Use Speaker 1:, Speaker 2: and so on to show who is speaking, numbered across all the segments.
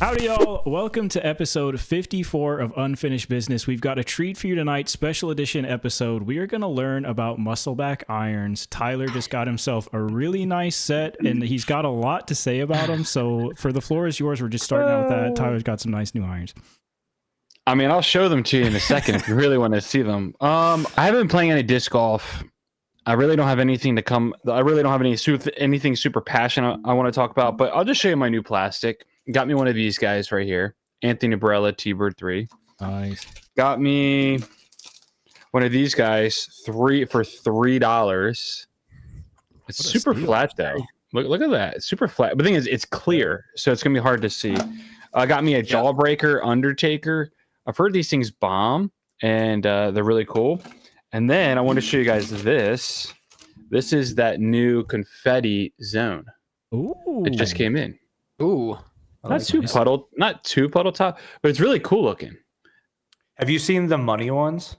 Speaker 1: Howdy, y'all. Welcome to episode 54 of Unfinished Business. We've got a treat for you tonight, special edition episode. We are going to learn about muscleback irons. Tyler just got himself a really nice set, and he's got a lot to say about them. So for the floor is yours. We're just starting out with that. Tyler's got some nice new irons.
Speaker 2: I mean, I'll show them to you in a second if you really want to see them. I haven't been playing any disc golf. I really don't have anything to come. I really don't have anything super passionate I want to talk about, but I'll just show you my new plastic. Got me one of these guys right here. Anthony Barella T-Bird 3.
Speaker 1: Nice.
Speaker 2: Got me one of these guys for $3. It's super flat though. Look at that. It's super flat. But the thing is, it's clear, so it's gonna be hard to see. Got me a Jawbreaker Undertaker. I've heard these things bomb, and they're really cool. And then I want to show you guys this. This is that new confetti zone.
Speaker 1: Ooh.
Speaker 2: It just came in.
Speaker 3: Ooh.
Speaker 2: Not too puddle top, but it's really cool looking.
Speaker 4: Have you seen the money ones?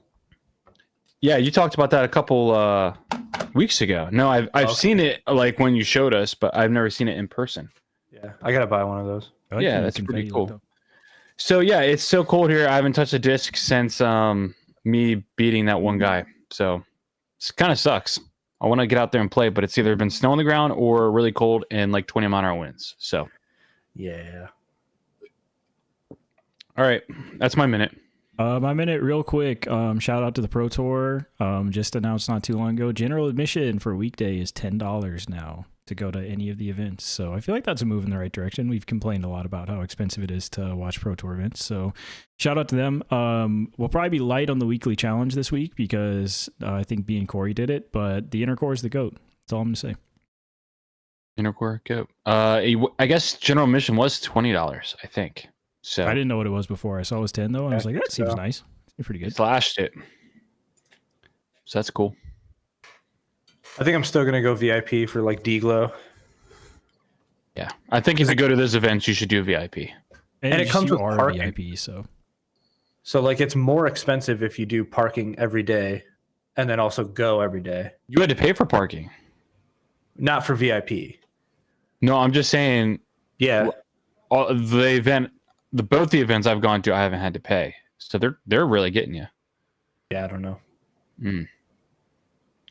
Speaker 2: Yeah, you talked about that a couple weeks ago. No, I've seen it like when you showed us, but I've never seen it in person.
Speaker 4: Yeah, I gotta buy one of those.
Speaker 2: Yeah, that's pretty cool. So yeah, it's so cold here. I haven't touched a disc since me beating that one guy. So it kind of sucks. I want to get out there and play, but it's either been snow on the ground or really cold and like 20-mile-an-hour winds. So
Speaker 4: yeah.
Speaker 2: All right, that's my minute.
Speaker 1: My minute real quick. Shout out to the Pro Tour. Just announced not too long ago. General admission for a weekday is $10 now to go to any of the events. So I feel like that's a move in the right direction. We've complained a lot about how expensive it is to watch Pro Tour events. So shout out to them. We'll probably be light on the weekly challenge this week because I think B and Corey did it, but the inner core is the GOAT. That's all I'm going to say.
Speaker 2: Inner core GOAT. I guess general admission was $20, I think. So
Speaker 1: I didn't know what it was before. I saw it was 10 though. And I was like, that seems nice. Seems pretty good.
Speaker 2: Slashed it. So that's cool.
Speaker 4: I think I'm still gonna go VIP for like D-Glow.
Speaker 2: Yeah, I think if you go to those events, you should do VIP.
Speaker 4: And it comes with parking.
Speaker 1: VIP, so
Speaker 4: like it's more expensive if you do parking every day, and then also go every day.
Speaker 2: You had to pay for parking.
Speaker 4: Not for VIP.
Speaker 2: No, I'm just saying.
Speaker 4: Yeah.
Speaker 2: Both the events I've gone to, I haven't had to pay, so they're really getting you.
Speaker 4: Yeah, I don't know.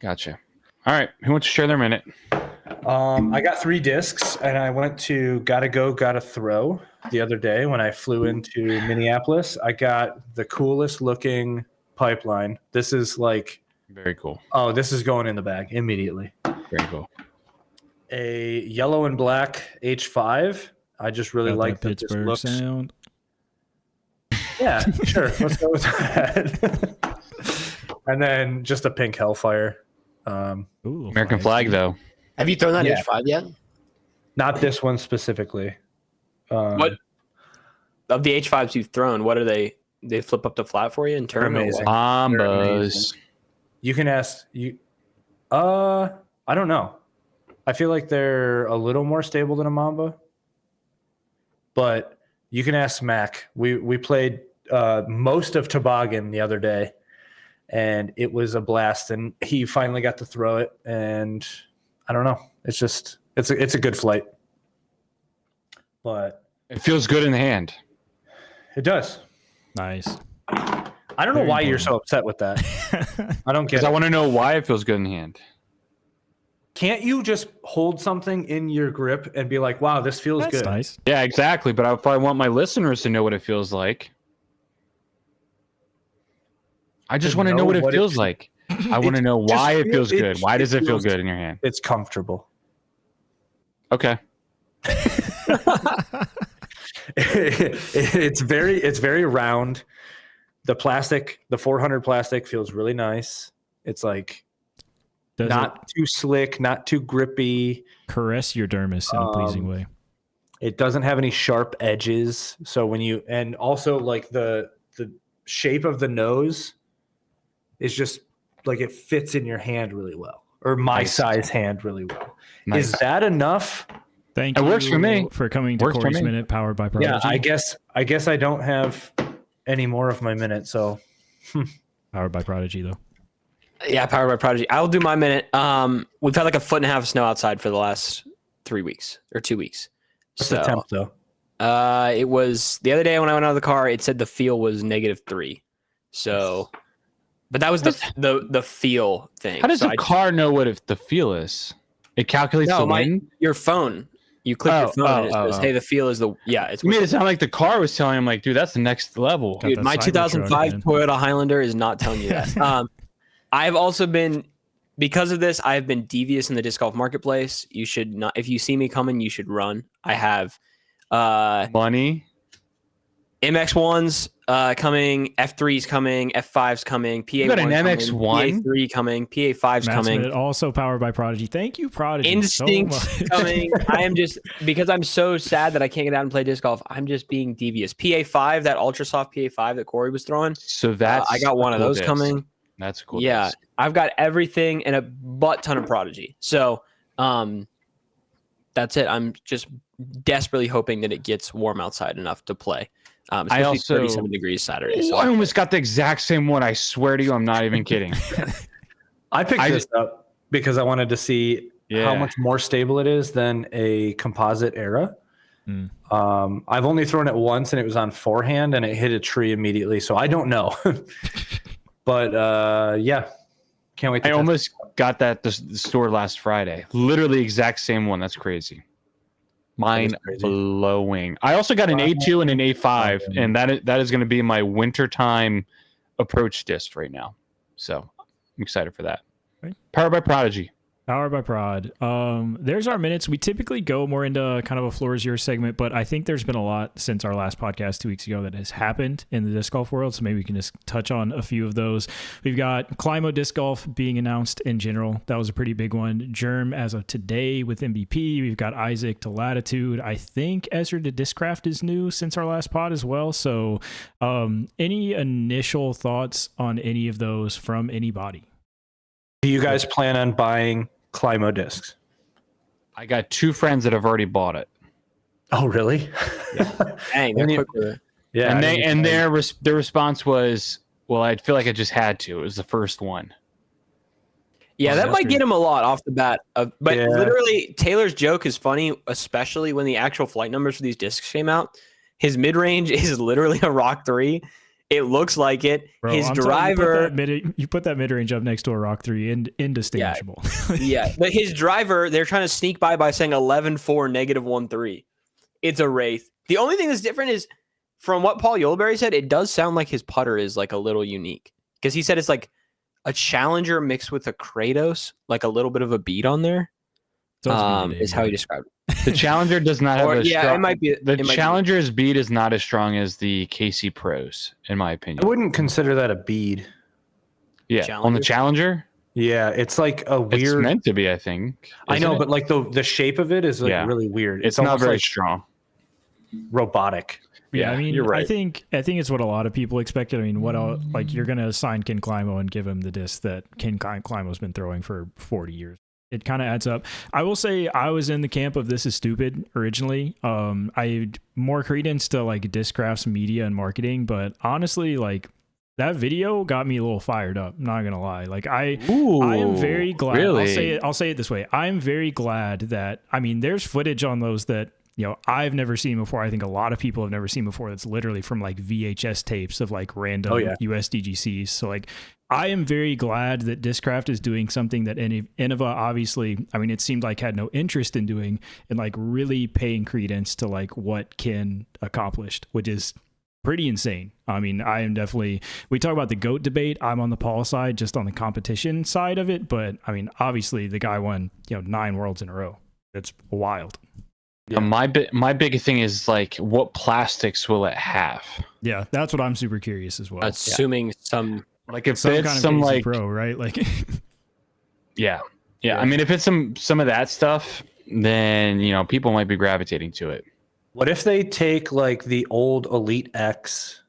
Speaker 2: Gotcha. All right, who wants to share their minute?
Speaker 4: I got 3 discs, and I went to Gotta Go, Gotta Throw the other day when I flew into Minneapolis. I got the coolest looking pipeline. This is like
Speaker 2: Very cool.
Speaker 4: Oh, this is going in the bag immediately.
Speaker 2: Very cool.
Speaker 4: A yellow and black H5. I just really like that this
Speaker 1: Pittsburgh
Speaker 4: looks.
Speaker 1: sound.
Speaker 4: Yeah, sure. Let's go with that. And then just a pink Hellfire.
Speaker 1: Ooh,
Speaker 2: American flag, though.
Speaker 3: Have you thrown that
Speaker 4: Yeah.
Speaker 3: H5 yet?
Speaker 4: Not this one specifically.
Speaker 3: What of the H5s you've thrown? What are they? They flip up to flat for you in turn?
Speaker 4: They're amazing.
Speaker 2: Bombas.
Speaker 4: You can ask you. I don't know. I feel like they're a little more stable than a Mamba, but you can ask Mac. We played most of Toboggan the other day, and it was a blast. And he finally got to throw it, and I don't know. It's just it's a good flight, but
Speaker 2: It feels good in the hand.
Speaker 4: it does.
Speaker 1: Nice.
Speaker 4: I don't know why you're so upset with that. I don't get
Speaker 2: Because
Speaker 4: it.
Speaker 2: I want to know why it feels good in the hand.
Speaker 4: Can't you just hold something in your grip and be like, wow, this feels
Speaker 1: That's
Speaker 4: good?
Speaker 1: nice.
Speaker 2: Yeah, exactly. But if I want my listeners to know what it feels like, I just want to know what it feels like. I want to know why it feels good. Why does it feel good in your hand?
Speaker 4: It's comfortable.
Speaker 2: Okay.
Speaker 4: It's very round. The plastic, the 400 plastic feels really nice. It's like
Speaker 1: Does
Speaker 4: not too slick, not too grippy.
Speaker 1: caress your dermis in a pleasing way.
Speaker 4: It doesn't have any sharp edges. So when you, and also like the shape of the nose is just like it fits in your hand really well, or my size hand really well.
Speaker 2: Nice.
Speaker 4: Is that enough?
Speaker 1: Thank
Speaker 2: It
Speaker 1: you
Speaker 2: works for me.
Speaker 1: for coming to
Speaker 2: Works for
Speaker 1: Corey's
Speaker 2: me.
Speaker 1: Minute, powered by Prodigy.
Speaker 4: Yeah, I guess I don't have any more of my minute. So
Speaker 1: Powered by Prodigy, though.
Speaker 3: Yeah, powered by Prodigy. I'll do my minute. We've had like a foot and a half of snow outside for the last 3 weeks or 2 weeks.
Speaker 4: what's the temp though?
Speaker 3: It was the other day when I went out of the car. It said the feel was -3. So, but that was the feel thing.
Speaker 2: How does
Speaker 3: so
Speaker 2: a car know what the feel is? It calculates the wind.
Speaker 3: Your phone. You click your phone and it says, "Hey, the feel is the It's
Speaker 2: you made it sound like the car was telling him, like, dude, that's the next level.
Speaker 3: Dude, my 2005 Toyota Highlander is not telling you that. I've also been, because of this, I've been devious in the disc golf marketplace. You should not. If you see me coming, you should run. I have
Speaker 2: money.
Speaker 3: MX1s coming, F3s coming, F5s coming, PA1
Speaker 2: got an MX1,
Speaker 3: PA3 coming, PA5s coming.
Speaker 1: Also powered by Prodigy. Thank you, Prodigy.
Speaker 3: Instinct
Speaker 1: so
Speaker 3: coming. I am just, because I'm so sad that I can't get out and play disc golf. I'm just being devious. PA5, that ultra soft PA5 that Corey was throwing.
Speaker 2: So that's
Speaker 3: I got one of those coming.
Speaker 2: That's cool.
Speaker 3: Yeah, I've got everything and a butt ton of Prodigy. So, that's it. I'm just desperately hoping that it gets warm outside enough to play.
Speaker 2: I also
Speaker 3: 37 degrees Saturday. So
Speaker 2: I almost got the exact same one. I swear to you, I'm not even kidding.
Speaker 4: I picked this up because I wanted to see how much more stable it is than a composite era. I've only thrown it once and it was on forehand and it hit a tree immediately. So I don't know. But yeah, can't wait.
Speaker 2: I almost got that the store last Friday. Literally exact same one. That's crazy. Mind blowing. I also got an A2 and an A5, and that is going to be my wintertime approach disc right now. So I'm excited for that.
Speaker 1: Right.
Speaker 2: Powered by Prodigy.
Speaker 1: Powered by Prod. There's our minutes. We typically go more into kind of a floor is yours segment, but I think there's been a lot since our last podcast 2 weeks ago that has happened in the disc golf world. So maybe we can just touch on a few of those. We've got Climo Disc Golf being announced in general. That was a pretty big one. Germ as of today with MVP. We've got Isaac to Latitude. I think Ezra to Discraft is new since our last pod as well. So any initial thoughts on any of those from anybody?
Speaker 4: Do you guys plan on buying Climo discs?
Speaker 2: I got 2 friends that have already bought it.
Speaker 4: Oh, really?
Speaker 3: Yeah. Dang, they're quick.
Speaker 4: Yeah.
Speaker 2: And their response was, well, I feel like I just had to. It was the first one.
Speaker 3: Yeah, that might get him a lot off the bat. But literally, Taylor's joke is funny, especially when the actual flight numbers for these discs came out. His mid-range is literally a Rock 3. It looks like it.
Speaker 1: Bro,
Speaker 3: his driver.
Speaker 1: You put that mid-range up next to a Rock 3 and indistinguishable.
Speaker 3: Yeah, but his driver, they're trying to sneak by saying 11.4 -1.3. It's a Wraith. The only thing that's different is, from what Paul Yolberry said, it does sound like his putter is like a little unique. Because he said it's like a Challenger mixed with a Kratos, like a little bit of a bead on there. Is how he described it.
Speaker 2: The Challenger does not have a strong...
Speaker 3: it might be.
Speaker 2: The Challenger's bead is not as strong as the KC Pros, in my opinion.
Speaker 4: I wouldn't consider that a bead.
Speaker 2: Yeah,
Speaker 3: Challenger?
Speaker 2: on the Challenger?
Speaker 4: Yeah, it's like a weird...
Speaker 2: It's meant to be, I think.
Speaker 4: I know, but like the shape of it is like really weird.
Speaker 2: It's not very
Speaker 4: like
Speaker 2: strong.
Speaker 4: Robotic.
Speaker 1: Yeah, I mean,
Speaker 2: you're right.
Speaker 1: I think it's what a lot of people expected. I mean, what like you're gonna sign Ken Climo and give him the disc that Ken Climo's been throwing for 40 years. It kind of adds up. I will say I was in the camp of this is stupid originally. I had more credence to like Discraft's media and marketing, but honestly, like that video got me a little fired up. Not gonna lie. Like I am very glad.
Speaker 2: Really?
Speaker 1: I'll say it this way. I'm very glad that, I mean, there's footage on those that, you know, I've never seen before. I think a lot of people have never seen before. That's literally from like VHS tapes of like random USDGCs. So like, I am very glad that Discraft is doing something that Innova obviously, I mean, it seemed like had no interest in doing, and like really paying credence to like what Ken accomplished, which is pretty insane. I mean, I am definitely, we talk about the GOAT debate. I'm on the Paul side, just on the competition side of it. But I mean, obviously the guy won, 9 worlds in a row. It's wild.
Speaker 2: Yeah. My big thing is like, what plastics will it have?
Speaker 1: Yeah, that's what I'm super curious as well.
Speaker 3: Assuming some...
Speaker 2: Like if
Speaker 1: some
Speaker 2: it's
Speaker 1: kind of
Speaker 2: some
Speaker 1: AC
Speaker 2: like
Speaker 1: Pro, right? Like
Speaker 2: yeah. I mean, if it's some of that stuff, then people might be gravitating to it.
Speaker 4: What if they take like the old Elite X,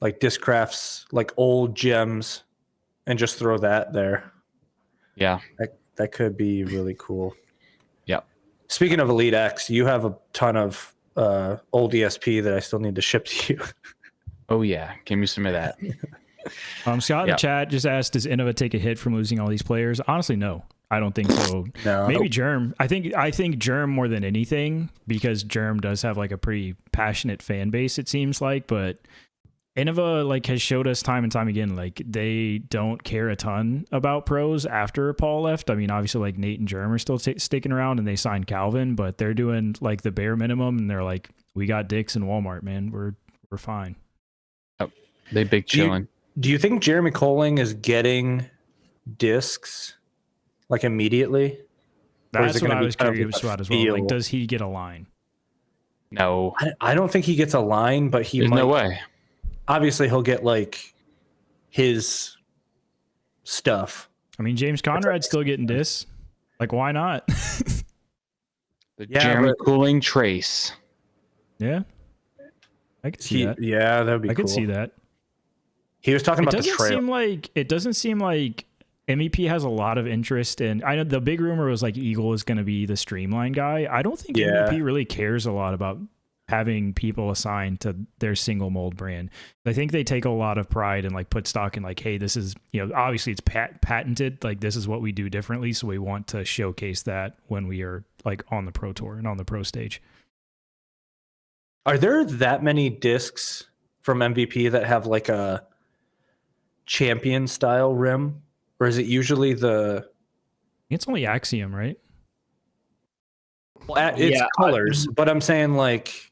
Speaker 4: like Discraft's like old gems, and just throw that there?
Speaker 2: Yeah,
Speaker 4: that could be really cool.
Speaker 2: Yep.
Speaker 4: Speaking of Elite X, you have a ton of old ESP that I still need to ship to you.
Speaker 2: Oh yeah, give me some of that.
Speaker 1: Scott in the chat just asked, does Innova take a hit from losing all these players? Honestly, no. I don't think so.
Speaker 4: No.
Speaker 1: Maybe Germ. I think Germ more than anything, because Germ does have like a pretty passionate fan base, it seems like, but Innova like has showed us time and time again, like they don't care a ton about pros after Paul left. I mean, obviously like Nate and Germ are still sticking around, and they signed Calvin, but they're doing like the bare minimum, and they're like, we got Dick's and Walmart, man. We're fine.
Speaker 2: Oh, they big chilling.
Speaker 4: Do you think Jeremy Colling is getting discs like immediately?
Speaker 1: That's what I was curious about as well.
Speaker 4: feel?
Speaker 1: Like, does he get a line?
Speaker 2: No,
Speaker 4: I don't think he gets a line, but he
Speaker 2: there's
Speaker 4: might.
Speaker 2: no way.
Speaker 4: Obviously, he'll get like his stuff.
Speaker 1: I mean, James Conrad's still getting discs. Like, why not?
Speaker 2: The
Speaker 4: Yeah,
Speaker 2: Jeremy
Speaker 4: but-
Speaker 2: Cooling Trace.
Speaker 1: Yeah, I could see that.
Speaker 4: Yeah, that'd be
Speaker 1: I
Speaker 4: cool.
Speaker 1: could see that.
Speaker 4: He was talking
Speaker 1: It
Speaker 4: about the trail.
Speaker 1: doesn't seem like MEP has a lot of interest in. I know the big rumor was like Eagle is going to be the streamline guy. I don't think
Speaker 4: Yeah.
Speaker 1: MEP really cares a lot about having people assigned to their single mold brand. I think they take a lot of pride and like put stock in like, hey, this is, obviously it's patented. Like, this is what we do differently. So we want to showcase that when we are like on the pro tour and on the pro stage.
Speaker 4: Are there that many discs from MVP that have like a champion style rim, or is it usually the?
Speaker 1: It's only Axiom, right?
Speaker 4: Well, it's
Speaker 3: Yeah,
Speaker 4: colors, but I'm saying like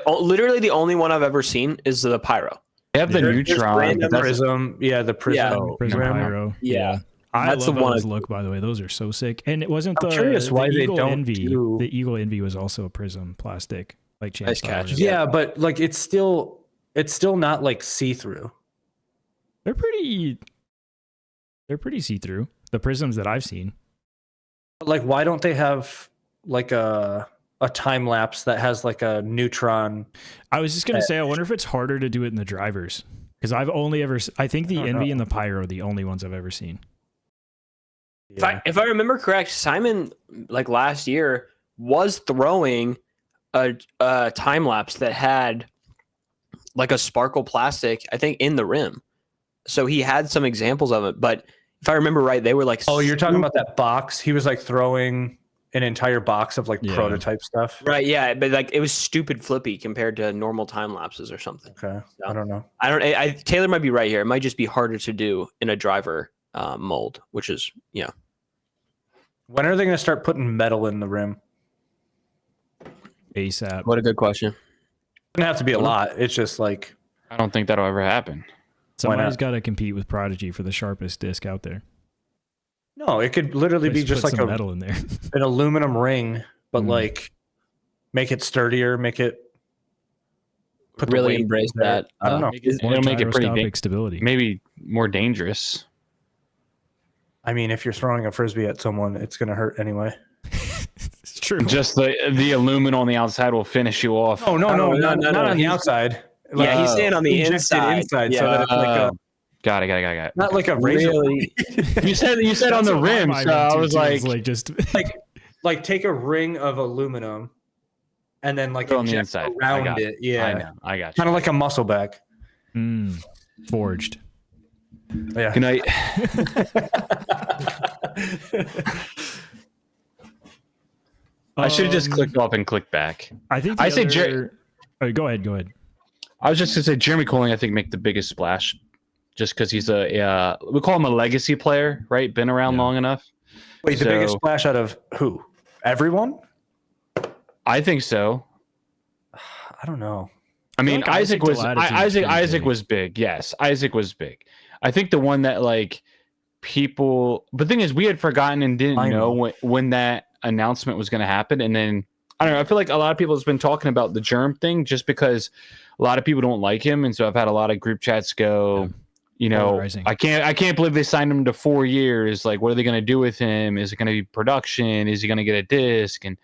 Speaker 3: Literally the only one I've ever seen is the Pyro.
Speaker 2: They have the
Speaker 3: There's
Speaker 2: Neutron.
Speaker 3: random
Speaker 2: That's-
Speaker 4: Prism. Yeah, the Prism.
Speaker 1: Prism
Speaker 4: rim.
Speaker 1: Pyro.
Speaker 3: Yeah.
Speaker 1: I
Speaker 3: That's
Speaker 1: love
Speaker 3: the one
Speaker 1: those
Speaker 3: I-
Speaker 1: look, by the way. Those are so sick. And it wasn't
Speaker 4: I'm
Speaker 1: the
Speaker 4: curious why they
Speaker 1: Eagle
Speaker 4: don't
Speaker 1: Envy.
Speaker 4: do-
Speaker 1: The Eagle Envy was also a Prism plastic, like Chance
Speaker 3: Nice catch.
Speaker 1: Fowler.
Speaker 4: Yeah, but like it's still not like see through.
Speaker 1: They're pretty see through. The Prisms that I've seen.
Speaker 4: Like, why don't they have like a time lapse that has like a neutron?
Speaker 1: I was just gonna say, I wonder if it's harder to do it in the drivers, because I think the
Speaker 4: I don't
Speaker 1: Envy
Speaker 4: know.
Speaker 1: and the Pyro are the only ones I've ever seen.
Speaker 3: If I remember correct, Simon like last year was throwing a time lapse that had like a sparkle plastic, I think, in the rim. So he had some examples of it, but if I remember right, they were like,
Speaker 4: Oh, you're talking about that box? He was like throwing an entire box of like
Speaker 1: Yeah.
Speaker 4: prototype stuff.
Speaker 3: right? Yeah, but like it was stupid flippy compared to normal time lapses or something.
Speaker 4: Okay, I don't know.
Speaker 3: Taylor might be right here. It might just be harder to do in a driver mold, which is
Speaker 4: When are they going to start putting metal in the rim?
Speaker 1: ASAP.
Speaker 3: what a good question.
Speaker 4: Doesn't have to be a lot. It's just like
Speaker 2: I don't think that'll ever happen.
Speaker 1: Somebody's
Speaker 4: not?
Speaker 1: got to compete with Prodigy for the sharpest disc out there.
Speaker 4: no, it could literally be just
Speaker 1: put
Speaker 4: like
Speaker 1: some metal in there.
Speaker 4: an aluminum ring, but like make it sturdier, make it put the
Speaker 3: Really
Speaker 4: weight
Speaker 3: embrace
Speaker 4: in there.
Speaker 3: that.
Speaker 4: I don't know.
Speaker 2: It'll make it pretty
Speaker 1: Gyroscopic stability.
Speaker 2: maybe more dangerous.
Speaker 4: I mean, if you're throwing a frisbee at someone, it's going to hurt anyway.
Speaker 1: It's true.
Speaker 2: Just the aluminum on the outside will finish you off.
Speaker 4: Oh no,
Speaker 3: No,
Speaker 4: not
Speaker 3: no,
Speaker 4: on the
Speaker 3: he's-
Speaker 4: outside.
Speaker 3: Yeah, he's saying on the
Speaker 4: Injected
Speaker 3: inside.
Speaker 4: so that it's like a,
Speaker 2: Got it.
Speaker 4: not like a razor.
Speaker 3: Really,
Speaker 2: You said on the rim, so I was like,
Speaker 1: just
Speaker 4: Like take a ring of aluminum and then like
Speaker 2: Put it on the
Speaker 4: inject
Speaker 2: inside. I
Speaker 4: around
Speaker 2: got
Speaker 4: it. Yeah,
Speaker 2: I know, I got you.
Speaker 4: kind of like a muscle back.
Speaker 1: forged.
Speaker 4: Yeah.
Speaker 2: Good night. I should have just clicked off and clicked back.
Speaker 1: I think
Speaker 2: I say
Speaker 1: go ahead.
Speaker 2: I was just gonna say Jeremy Colling, I think, make the biggest splash, just because he's we call him a legacy player, right? Been around
Speaker 1: Yeah.
Speaker 2: long enough.
Speaker 4: Wait, the
Speaker 2: So-
Speaker 4: biggest splash out of who? Everyone?
Speaker 2: I think so.
Speaker 4: I don't know.
Speaker 2: I mean,
Speaker 1: like
Speaker 2: Isaac
Speaker 1: Isaac
Speaker 2: was
Speaker 1: Latitude's
Speaker 2: Isaac.
Speaker 1: pretty
Speaker 2: Isaac
Speaker 1: big.
Speaker 2: was big. Yes, Isaac was big. I think the one that like people. But the thing is, we had forgotten and didn't
Speaker 4: I
Speaker 2: know
Speaker 4: know.
Speaker 2: when that announcement was going to happen, and then I don't know. I feel like a lot of people has been talking about the Germ thing just because a lot of people don't like him, and so I've had a lot of group chats go.
Speaker 1: Yeah.
Speaker 2: You know,
Speaker 1: Polarizing.
Speaker 2: I can't believe they signed him to 4 years. Like, what are they going to do with him? Is it going to be production? Is he going to get a disc? And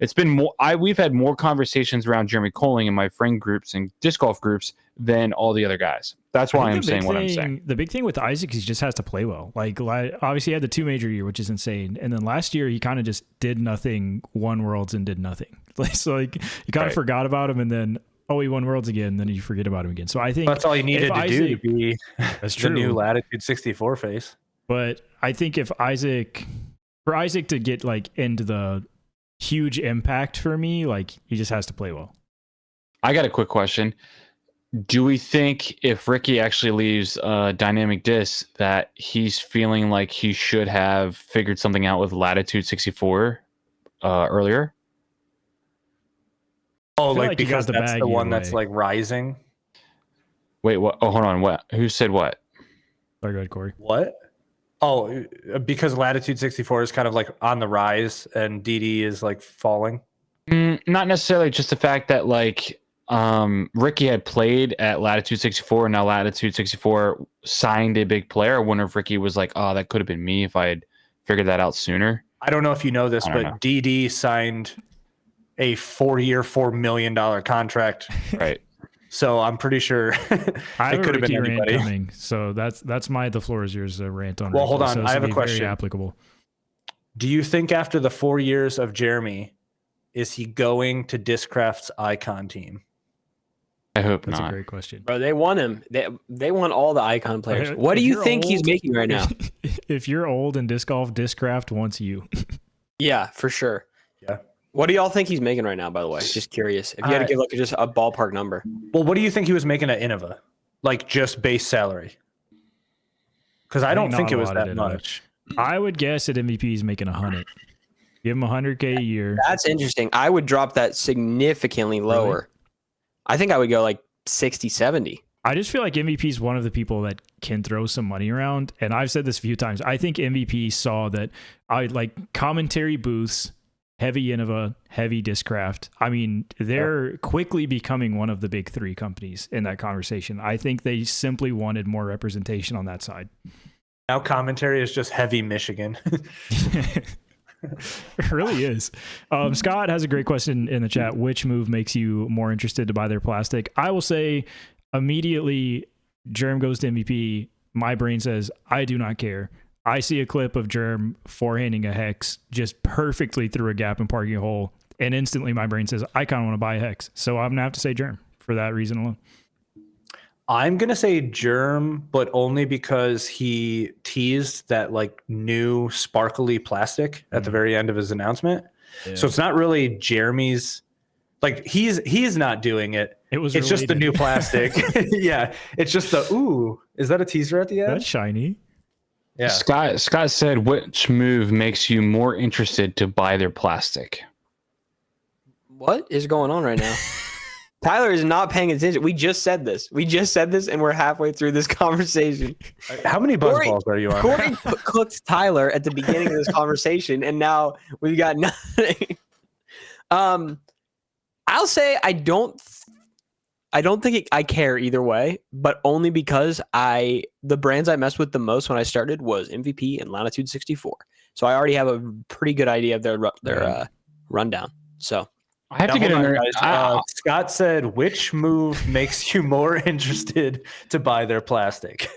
Speaker 2: it's been more. We've had more conversations around Jeremy Colling in my friend groups and disc golf groups than all the other guys. That's why I'm saying what I'm saying.
Speaker 1: The big thing with Isaac is he just has to play well. Like obviously he had the 2 major year, which is insane, and then last year he kind of just did nothing, won worlds and did nothing. So like you kind of
Speaker 2: Right.
Speaker 1: forgot about him, and then he won worlds again, then you forget about him again. So I think
Speaker 4: That's all you needed
Speaker 1: if
Speaker 4: to do to
Speaker 1: Isaac-
Speaker 4: be
Speaker 1: that's
Speaker 4: the
Speaker 1: true.
Speaker 4: new Latitude 64 face.
Speaker 1: But I think if Isaac for Isaac to get like into the huge impact for me, like he just has to play well.
Speaker 2: I got a quick question. Do we think if Ricky actually leaves Dynamic Disc that he's feeling like he should have figured something out with Latitude 64 earlier?
Speaker 4: Oh,
Speaker 1: feel
Speaker 4: like
Speaker 1: like he got
Speaker 4: because
Speaker 1: the
Speaker 4: that's
Speaker 1: bag
Speaker 4: the one
Speaker 1: either
Speaker 4: that's
Speaker 1: way.
Speaker 4: like rising.
Speaker 2: Wait, what? Oh, hold on. What? Who said what?
Speaker 1: Sorry, go ahead, Corey.
Speaker 4: What? Oh, because Latitude 64 is kind of like on the rise and DD is like falling.
Speaker 2: Not necessarily, just the fact that like Ricky had played at Latitude 64 and now Latitude 64 signed a big player. I wonder if Ricky was like, oh, that could have been me if I had figured that out sooner.
Speaker 4: I don't know if you know this,
Speaker 2: I
Speaker 4: but
Speaker 2: don't know.
Speaker 4: DD signed a 4-year, $4 million contract.
Speaker 2: Right.
Speaker 4: So I'm pretty sure
Speaker 1: I have
Speaker 4: it could have been
Speaker 1: Ricky rant
Speaker 4: anybody.
Speaker 1: coming, so that's my the floor is yours rant on.
Speaker 4: Well,
Speaker 1: Ricky,
Speaker 4: hold on,
Speaker 1: so
Speaker 4: I have a
Speaker 1: very
Speaker 4: question.
Speaker 1: applicable.
Speaker 4: Do you think after the 4 years of Jeremy, is he going to Discraft's Icon team?
Speaker 2: I hope
Speaker 1: That's
Speaker 2: not.
Speaker 1: a great question.
Speaker 3: Bro, they want him. They want all the icon players. What do
Speaker 1: If
Speaker 3: you
Speaker 1: you're
Speaker 3: think he's
Speaker 1: old-
Speaker 3: making right now?
Speaker 1: If you're old in disc golf, Discraft wants you.
Speaker 3: Yeah, for sure.
Speaker 4: Yeah.
Speaker 3: What do y'all think he's making right now, by the way? Just curious. If you had to give like just a ballpark number.
Speaker 4: Well, what do you think he was making at Innova? Like just base salary? Because I don't
Speaker 1: not
Speaker 4: think
Speaker 1: a
Speaker 4: it was
Speaker 1: lot at
Speaker 4: that
Speaker 1: Innova.
Speaker 4: much.
Speaker 1: I would guess at MVP he's making 100. Give him 100K a year.
Speaker 3: That's interesting. I would drop that significantly lower. I think I would go like 60, 70.
Speaker 1: I just feel like MVP is one of the people that can throw some money around. And I've said this a few times. I think MVP saw that I like commentary booths, heavy Innova, heavy Discraft. I mean, they're quickly becoming one of the big three companies in that conversation. I think they simply wanted more representation on that side.
Speaker 4: Now commentary is just heavy Michigan.
Speaker 1: It really is. Scott has a great question in the chat. Which move makes you more interested to buy their plastic? I will say immediately Germ goes to MVP. My brain says, I do not care. I see a clip of Germ forehanding a hex just perfectly through a gap and parking a hole. And instantly my brain says, I kind of want to buy a hex. So I'm going to have to say Germ for that reason alone.
Speaker 4: I'm going to say Germ, but only because he teased that like new sparkly plastic at the very end of his announcement. Yeah. So it's not really Jeremy's, like he's not doing it. It's just the new plastic. Yeah. It's just the, ooh, is that a teaser at the end?
Speaker 1: That's shiny.
Speaker 2: Yeah. Scott said, which move makes you more interested to buy their plastic?
Speaker 3: What is going on right now? Tyler is not paying attention. We just said this. And we're halfway through this conversation.
Speaker 4: How many buzz balls are you on?
Speaker 3: Corey cooked Tyler at the beginning of this conversation, and now we've got nothing. I'll say I don't think I care either way, but only because the brands I messed with the most when I started was MVP and Latitude 64. So I already have a pretty good idea of their rundown. So
Speaker 2: I have to get in there.
Speaker 4: Scott said, which move makes you more interested to buy their plastic?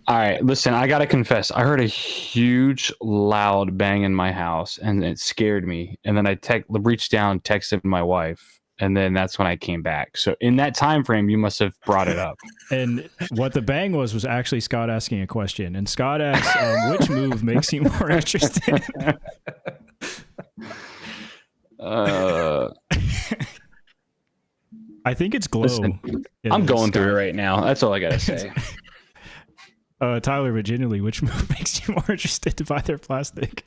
Speaker 2: All right, listen, I got to confess. I heard a huge, loud bang in my house, and it scared me. And then I reached down, texted my wife, and then that's when I came back. So in that time frame, you must have brought it up.
Speaker 1: And what the bang was actually Scott asking a question. And Scott asked, which move makes you more interested? I think it's glow.
Speaker 2: Listen, I'm going through it right now. That's all I gotta say.
Speaker 1: Tyler, but genuinely, which move makes you more interested to buy their plastic?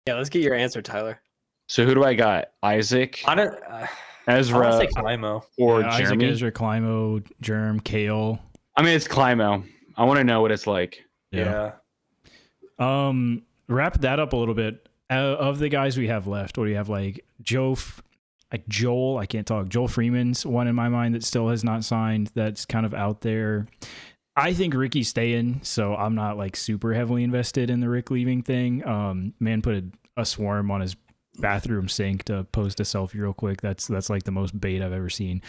Speaker 3: Yeah, let's get your answer, Tyler.
Speaker 2: So who do I got? Isaac, Ezra,
Speaker 4: Climo,
Speaker 2: or
Speaker 1: Isaac,
Speaker 2: Jeremy?
Speaker 1: Ezra, Climo, Germ, Kale.
Speaker 2: I mean, it's Climo. I want to know what it's like.
Speaker 4: Yeah.
Speaker 1: Wrap that up a little bit. Of the guys we have left, what do you have? Like Joel, I can't talk. Joel Freeman's one in my mind that still has not signed. That's kind of out there. I think Ricky's staying, so I'm not like super heavily invested in the Rick leaving thing. Man put a swarm on his bathroom sink to post a selfie real quick. That's like the most bait I've ever seen.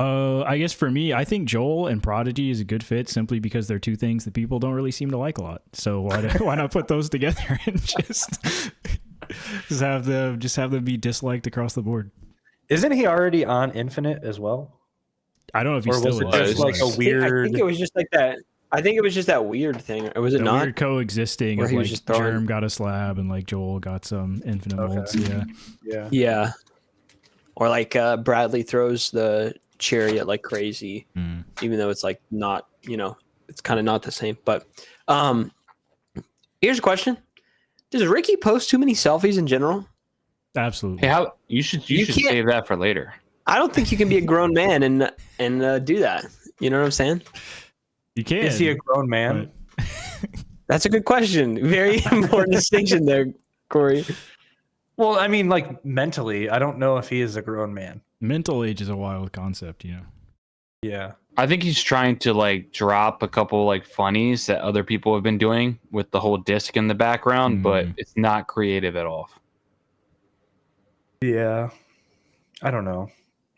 Speaker 1: I guess for me, I think Joel and Prodigy is a good fit simply because they're two things that people don't really seem to like a lot. So why not put those together and just have them be disliked across the board?
Speaker 4: Isn't he already on Infinite as well?
Speaker 1: I don't know if he
Speaker 4: Or
Speaker 1: still
Speaker 4: was it
Speaker 1: is.
Speaker 4: just like a weird?
Speaker 3: I think it was just like that. I think it was just that weird thing. Or was it
Speaker 1: The
Speaker 3: not?
Speaker 1: weird coexisting
Speaker 3: Where
Speaker 1: of
Speaker 3: he was
Speaker 1: like
Speaker 3: just throwing-
Speaker 1: Germ got a slab and like Joel got some infinite
Speaker 4: Okay.
Speaker 1: molds. Yeah.
Speaker 4: Yeah.
Speaker 3: Yeah. Or like Bradley throws the chariot like crazy,
Speaker 1: Mm.
Speaker 3: even though it's like not, it's kind of not the same. But here's a question: does Ricky post too many selfies in general?
Speaker 1: Absolutely.
Speaker 2: Hey, how you should
Speaker 3: You can't-
Speaker 2: save that for later.
Speaker 3: I don't think you can be a grown man and do that. You know what I'm saying?
Speaker 1: You can.
Speaker 4: Is he a grown man?
Speaker 1: but-
Speaker 3: That's a good question. Very important distinction there, Corey.
Speaker 4: Well, I mean, like mentally, I don't know if he is a grown man.
Speaker 1: Mental age is a wild concept, you know.
Speaker 4: Yeah.
Speaker 2: I think he's trying to like drop a couple like funnies that other people have been doing with the whole disc in the background, but it's not creative at all.
Speaker 4: Yeah. I don't know.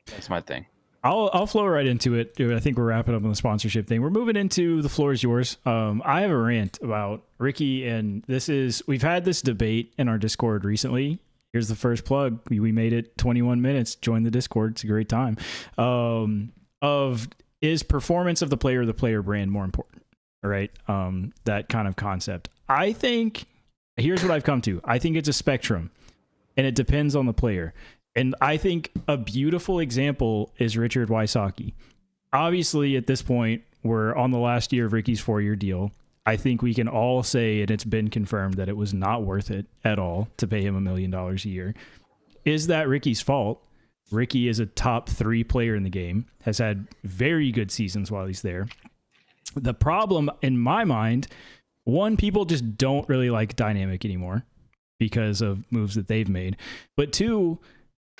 Speaker 2: That's my thing.
Speaker 1: I'll flow right into it. I think we're wrapping up on the sponsorship thing. We're moving into the floor is yours. I have a rant about Ricky, and we've had this debate in our Discord recently. Here's the first plug. We made it 21 minutes. Join the Discord. It's a great time. Is performance of the player or the player brand more important? All right. That kind of concept. I think here's what I've come to. I think it's a spectrum, and it depends on the player. And I think a beautiful example is Richard Wysocki. Obviously, at this point, we're on the last year of Ricky's 4-year deal. I think we can all say, and it's been confirmed, that it was not worth it at all to pay him $1 million a year. Is that Ricky's fault? Ricky is a top 3 player in the game, has had very good seasons while he's there. The problem, in my mind, one, people just don't really like Dynamic anymore because of moves that they've made. But two,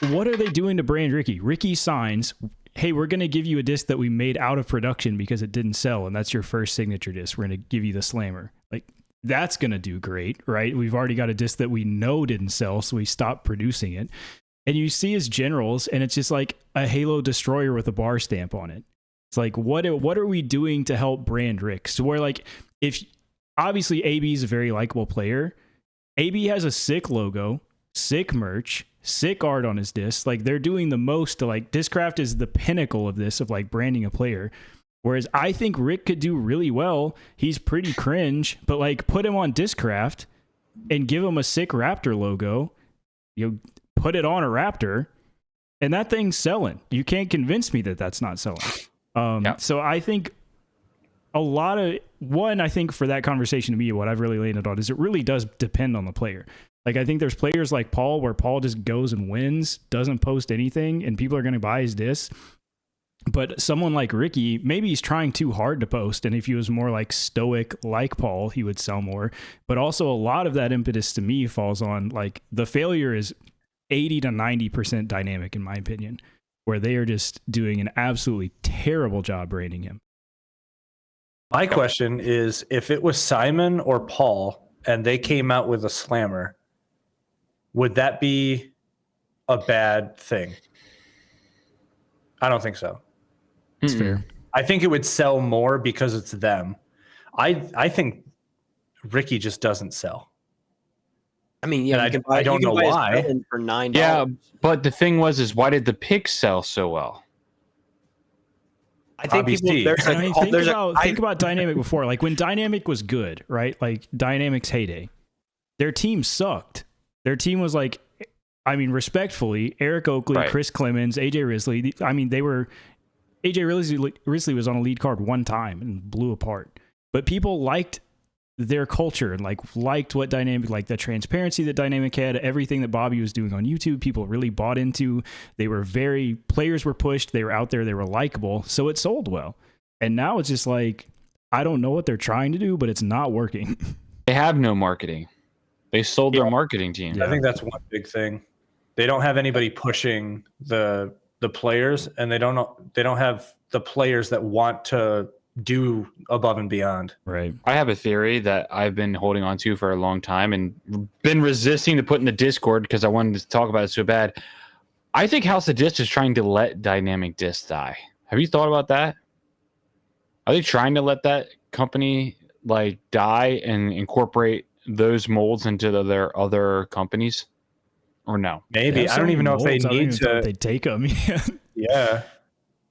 Speaker 1: what are they doing to brand Ricky? Ricky signs, hey, we're going to give you a disc that we made out of production because it didn't sell, and that's your first signature disc. We're going to give you the Slammer. Like, that's going to do great, right? We've already got a disc that we know didn't sell, so we stopped producing it. And you see his generals, and it's just like a Halo Destroyer with a bar stamp on it. It's like, what are we doing to help brand Rick? So we're like, if obviously AB is a very likable player, AB has a sick logo, sick merch, sick art on his disc. Like, they're doing the most to, like, Discraft is the pinnacle of this, of like branding a player. Whereas I think Rick could do really well. He's pretty cringe, but like put him on Discraft and give him a sick Raptor logo. You put it on a Raptor and that thing's selling. You can't convince me that that's not selling. So I think I think for that conversation to me, what I've really landed on is it really does depend on the player. Like, I think there's players like Paul where Paul just goes and wins, doesn't post anything, and people are going to buy his disc. But someone like Ricky, maybe he's trying too hard to post, and if he was more like stoic like Paul, he would sell more. But also a lot of that impetus to me falls on, like, the failure is 80 to 90% Dynamic, in my opinion, where they are just doing an absolutely terrible job branding him.
Speaker 4: My question is, if it was Simon or Paul and they came out with a Slammer, would that be a bad thing? I don't think so.
Speaker 1: It's fair.
Speaker 4: I think it would sell more because it's them. I think Ricky just doesn't sell.
Speaker 3: I mean, yeah,
Speaker 4: And I don't know why.
Speaker 3: For $9.
Speaker 2: Yeah, but the thing is why did the pick sell so well?
Speaker 3: I think people,
Speaker 1: RBC. Think about Dynamic before. Like, when Dynamic was good, right? Like, Dynamic's heyday, their team sucked. Their team was like, I mean, respectfully, Eric Oakley,
Speaker 2: Right.
Speaker 1: Chris Clemens, AJ Risley. I mean, AJ Risley was on a lead card one time and blew apart. But people liked their culture and liked what Dynamic, like the transparency that Dynamic had, everything that Bobby was doing on YouTube. People really bought into. Players were pushed. They were out there. They were likable. So it sold well. And now it's just like, I don't know what they're trying to do, but it's not working.
Speaker 2: They have no marketing. They sold their marketing team.
Speaker 4: I think that's one big thing. They don't have anybody pushing the players, and they don't have the players that want to do above and beyond.
Speaker 1: Right.
Speaker 2: I have a theory that I've been holding on to for a long time and been resisting to put in the Discord because I wanted to talk about it so bad. I think House of Disc is trying to let Dynamic Disc die. Have you thought about that? Are they trying to let that company like die and incorporate those molds into their other companies, or no?
Speaker 4: Maybe. I don't even know if they need to.
Speaker 1: They take them.
Speaker 4: Yeah.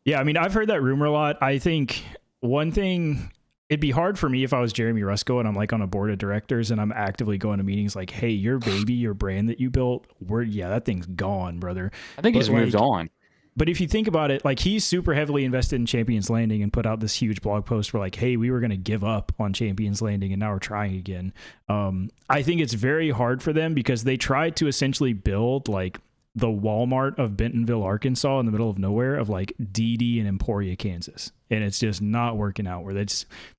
Speaker 1: Yeah. I mean, I've heard that rumor a lot. I think one thing, it'd be hard for me if I was Jeremy Rusko and I'm like on a board of directors and I'm actively going to meetings like, hey, your baby, your brand that you built, that thing's gone, brother.
Speaker 2: I think he's moved on.
Speaker 1: But if you think about it, like he's super heavily invested in Champions Landing and put out this huge blog post where like, hey, we were going to give up on Champions Landing and now we're trying again. I think it's very hard for them because they tried to essentially build like the Walmart of Bentonville, Arkansas in the middle of nowhere of like DD and Emporia, Kansas. And it's just not working out where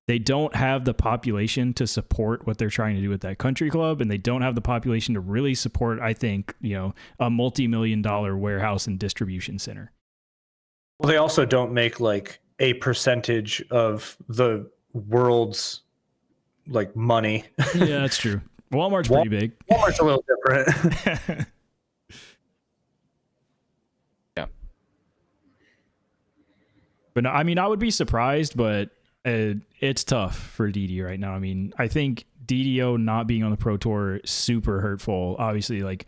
Speaker 1: they don't have the population to support what they're trying to do with that country club. And they don't have the population to really support, I think, a multi-million-dollar warehouse and distribution center.
Speaker 4: Well, they also don't make like a percentage of the world's like money.
Speaker 1: Yeah, that's true. Walmart's pretty big.
Speaker 4: Walmart's a little different.
Speaker 1: But no, I mean, I would be surprised, but it's tough for DD right now. I mean, I think DDO not being on the Pro Tour is super hurtful. Obviously, like,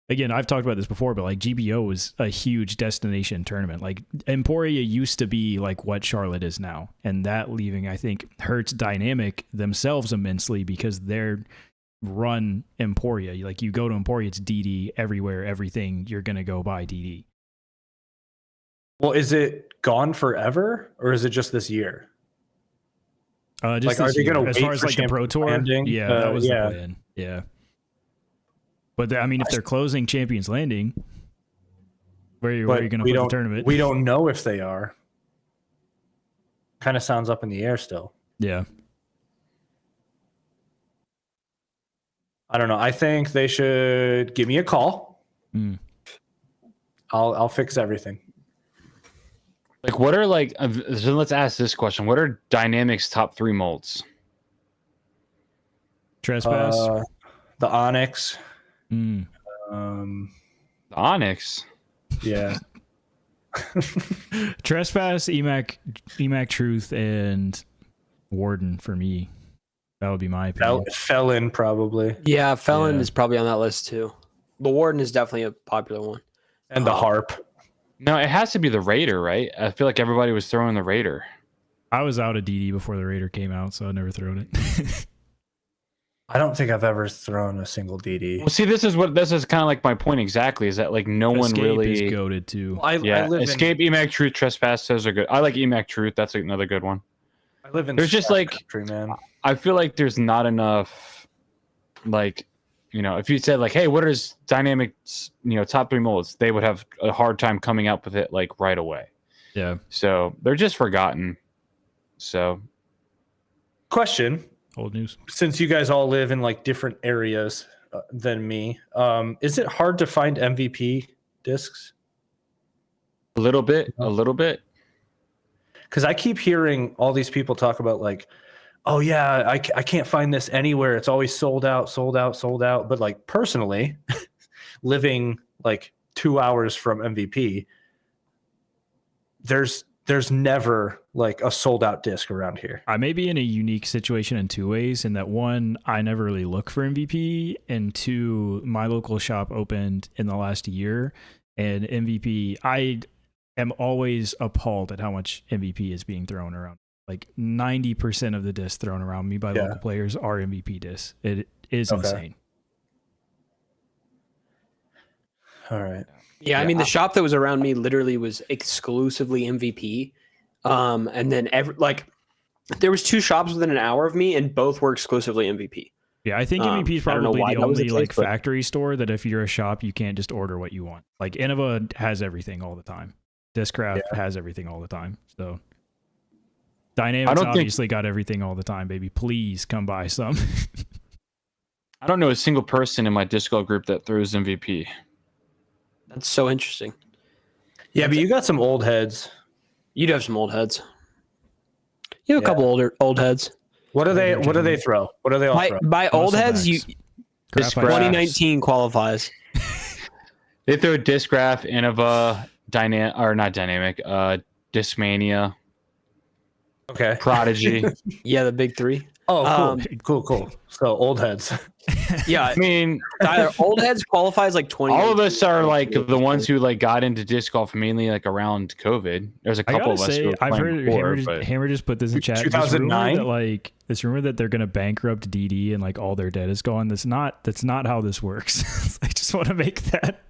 Speaker 1: again, I've talked about this before, but like GBO was a huge destination tournament. Like Emporia used to be like what Charlotte is now. And that leaving, I think, hurts Dynamic themselves immensely because they're run Emporia. Like you go to Emporia, it's DD everywhere, everything. You're going to go buy DD.
Speaker 4: Well, is it gone forever or is it just this year?
Speaker 1: Just
Speaker 4: like, are they going to
Speaker 1: as
Speaker 4: wait
Speaker 1: far as
Speaker 4: for
Speaker 1: like the Pro Tour?
Speaker 4: Landing?
Speaker 1: Yeah, that was the plan. Yeah. But I mean, if they're closing Champions Landing, where are you going to put the tournament?
Speaker 4: We don't know if they are. Kind of sounds up in the air still.
Speaker 1: Yeah.
Speaker 4: I don't know. I think they should give me a call. I'll fix everything.
Speaker 2: Like, what are like? So let's ask this question: what are Dynamic's top 3 molds?
Speaker 1: Trespass,
Speaker 4: the Onyx.
Speaker 2: The Onyx.
Speaker 4: Yeah.
Speaker 1: Trespass, EMAC Truth, and Warden for me. That would be my opinion.
Speaker 4: Felon probably.
Speaker 3: Yeah, Felon is probably on that list too. The Warden is definitely a popular one.
Speaker 4: And the Harp.
Speaker 2: No, it has to be the Raider, right? I feel like everybody was throwing the Raider.
Speaker 1: I was out of DD before the Raider came out, so I never thrown it.
Speaker 4: I don't think I've ever thrown a single DD.
Speaker 2: Well, see, this is kind of like my point exactly. Is that like no one
Speaker 1: Escape
Speaker 2: really
Speaker 1: is goated too.
Speaker 4: I live
Speaker 2: Escape, EMAC Truth, Trespass. Those are good. I like EMAC Truth. That's another good one.
Speaker 4: I live in.
Speaker 2: There's just like
Speaker 4: country, man.
Speaker 2: I feel like there's not enough, like, if you said like, hey, what is Dynamic's, top 3 molds, they would have a hard time coming up with it like right away.
Speaker 1: Yeah.
Speaker 2: So they're just forgotten. So,
Speaker 4: question.
Speaker 1: Old news.
Speaker 4: Since you guys all live in like different areas than me, is it hard to find MVP discs?
Speaker 2: a little bit.
Speaker 4: Because I keep hearing all these people talk about like, oh yeah, I can't find this anywhere. It's always sold out. But like personally, living like 2 hours from MVP, there's never like a sold out disc around here.
Speaker 1: I may be in a unique situation in 2 ways. In that, 1, I never really look for MVP, and 2, my local shop opened in the last year, and MVP, I am always appalled at how much MVP is being thrown around. Like 90% of the discs thrown around me by local players are MVP discs. It is insane.
Speaker 4: All right.
Speaker 3: Yeah, I mean, the shop that was around me literally was exclusively MVP. And then there was 2 shops within an hour of me, and both were exclusively MVP.
Speaker 1: Yeah, I think MVP is probably the only
Speaker 3: case,
Speaker 1: factory store that if you're a shop, you can't just order what you want. Like Innova has everything all the time. Discraft has everything all the time. So Dynamics obviously got everything all the time, baby. Please come buy some.
Speaker 2: I don't know a single person in my disc golf group that throws MVP.
Speaker 3: That's so interesting.
Speaker 4: Yeah, but you got some old heads.
Speaker 3: You do have some old heads. You have a couple old heads.
Speaker 4: What do they throw? What do they all throw?
Speaker 3: By old heads, 2019 qualifies.
Speaker 2: They throw Discraft, Innova, Discmania.
Speaker 4: Okay.
Speaker 2: Prodigy.
Speaker 3: Yeah, the big 3.
Speaker 4: Oh, cool. So old heads.
Speaker 3: Yeah,
Speaker 2: I mean,
Speaker 3: Tyler, old heads qualifies like 20.
Speaker 2: all of us are like the ones who like got into disc golf mainly like around COVID. There's a
Speaker 1: I
Speaker 2: couple
Speaker 1: gotta
Speaker 2: of us who
Speaker 1: say,
Speaker 2: were
Speaker 1: I've
Speaker 2: playing
Speaker 1: heard
Speaker 2: before,
Speaker 1: Hammer just put this in chat.
Speaker 4: 2009?
Speaker 1: This rumor that they're gonna bankrupt DD and like all their debt is gone. That's not how this works. I just want to make that.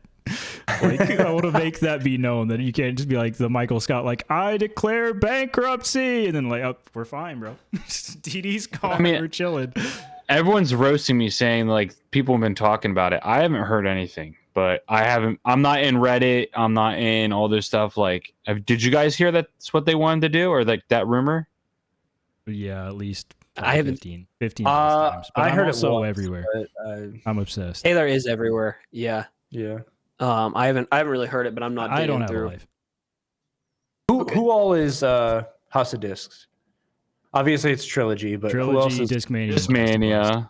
Speaker 1: Like, I want to make that be known that you can't just be like the Michael Scott, like I declare bankruptcy, and then like, oh, we're fine, bro. DD's gone.
Speaker 2: I mean,
Speaker 1: we're chilling.
Speaker 2: everyone's roasting me saying like people have been talking about it. I haven't heard anything, but I'm not in Reddit. I'm not in all this stuff. Like, did you guys hear that's what they wanted to do, or like that rumor?
Speaker 1: Yeah, at least
Speaker 3: I haven't
Speaker 1: 15 times. But
Speaker 4: I heard
Speaker 1: also
Speaker 4: it once,
Speaker 1: everywhere.
Speaker 4: but,
Speaker 1: I'm obsessed.
Speaker 3: Taylor is everywhere. Yeah.
Speaker 4: yeah.
Speaker 3: I haven't really heard it, but I'm not.
Speaker 1: I don't
Speaker 3: digging
Speaker 1: have
Speaker 3: through.
Speaker 1: a life.
Speaker 4: Who all is House of Discs? Obviously, it's Trilogy, but who else
Speaker 1: Trilogy,
Speaker 4: is
Speaker 1: Discmania.
Speaker 2: Discmania.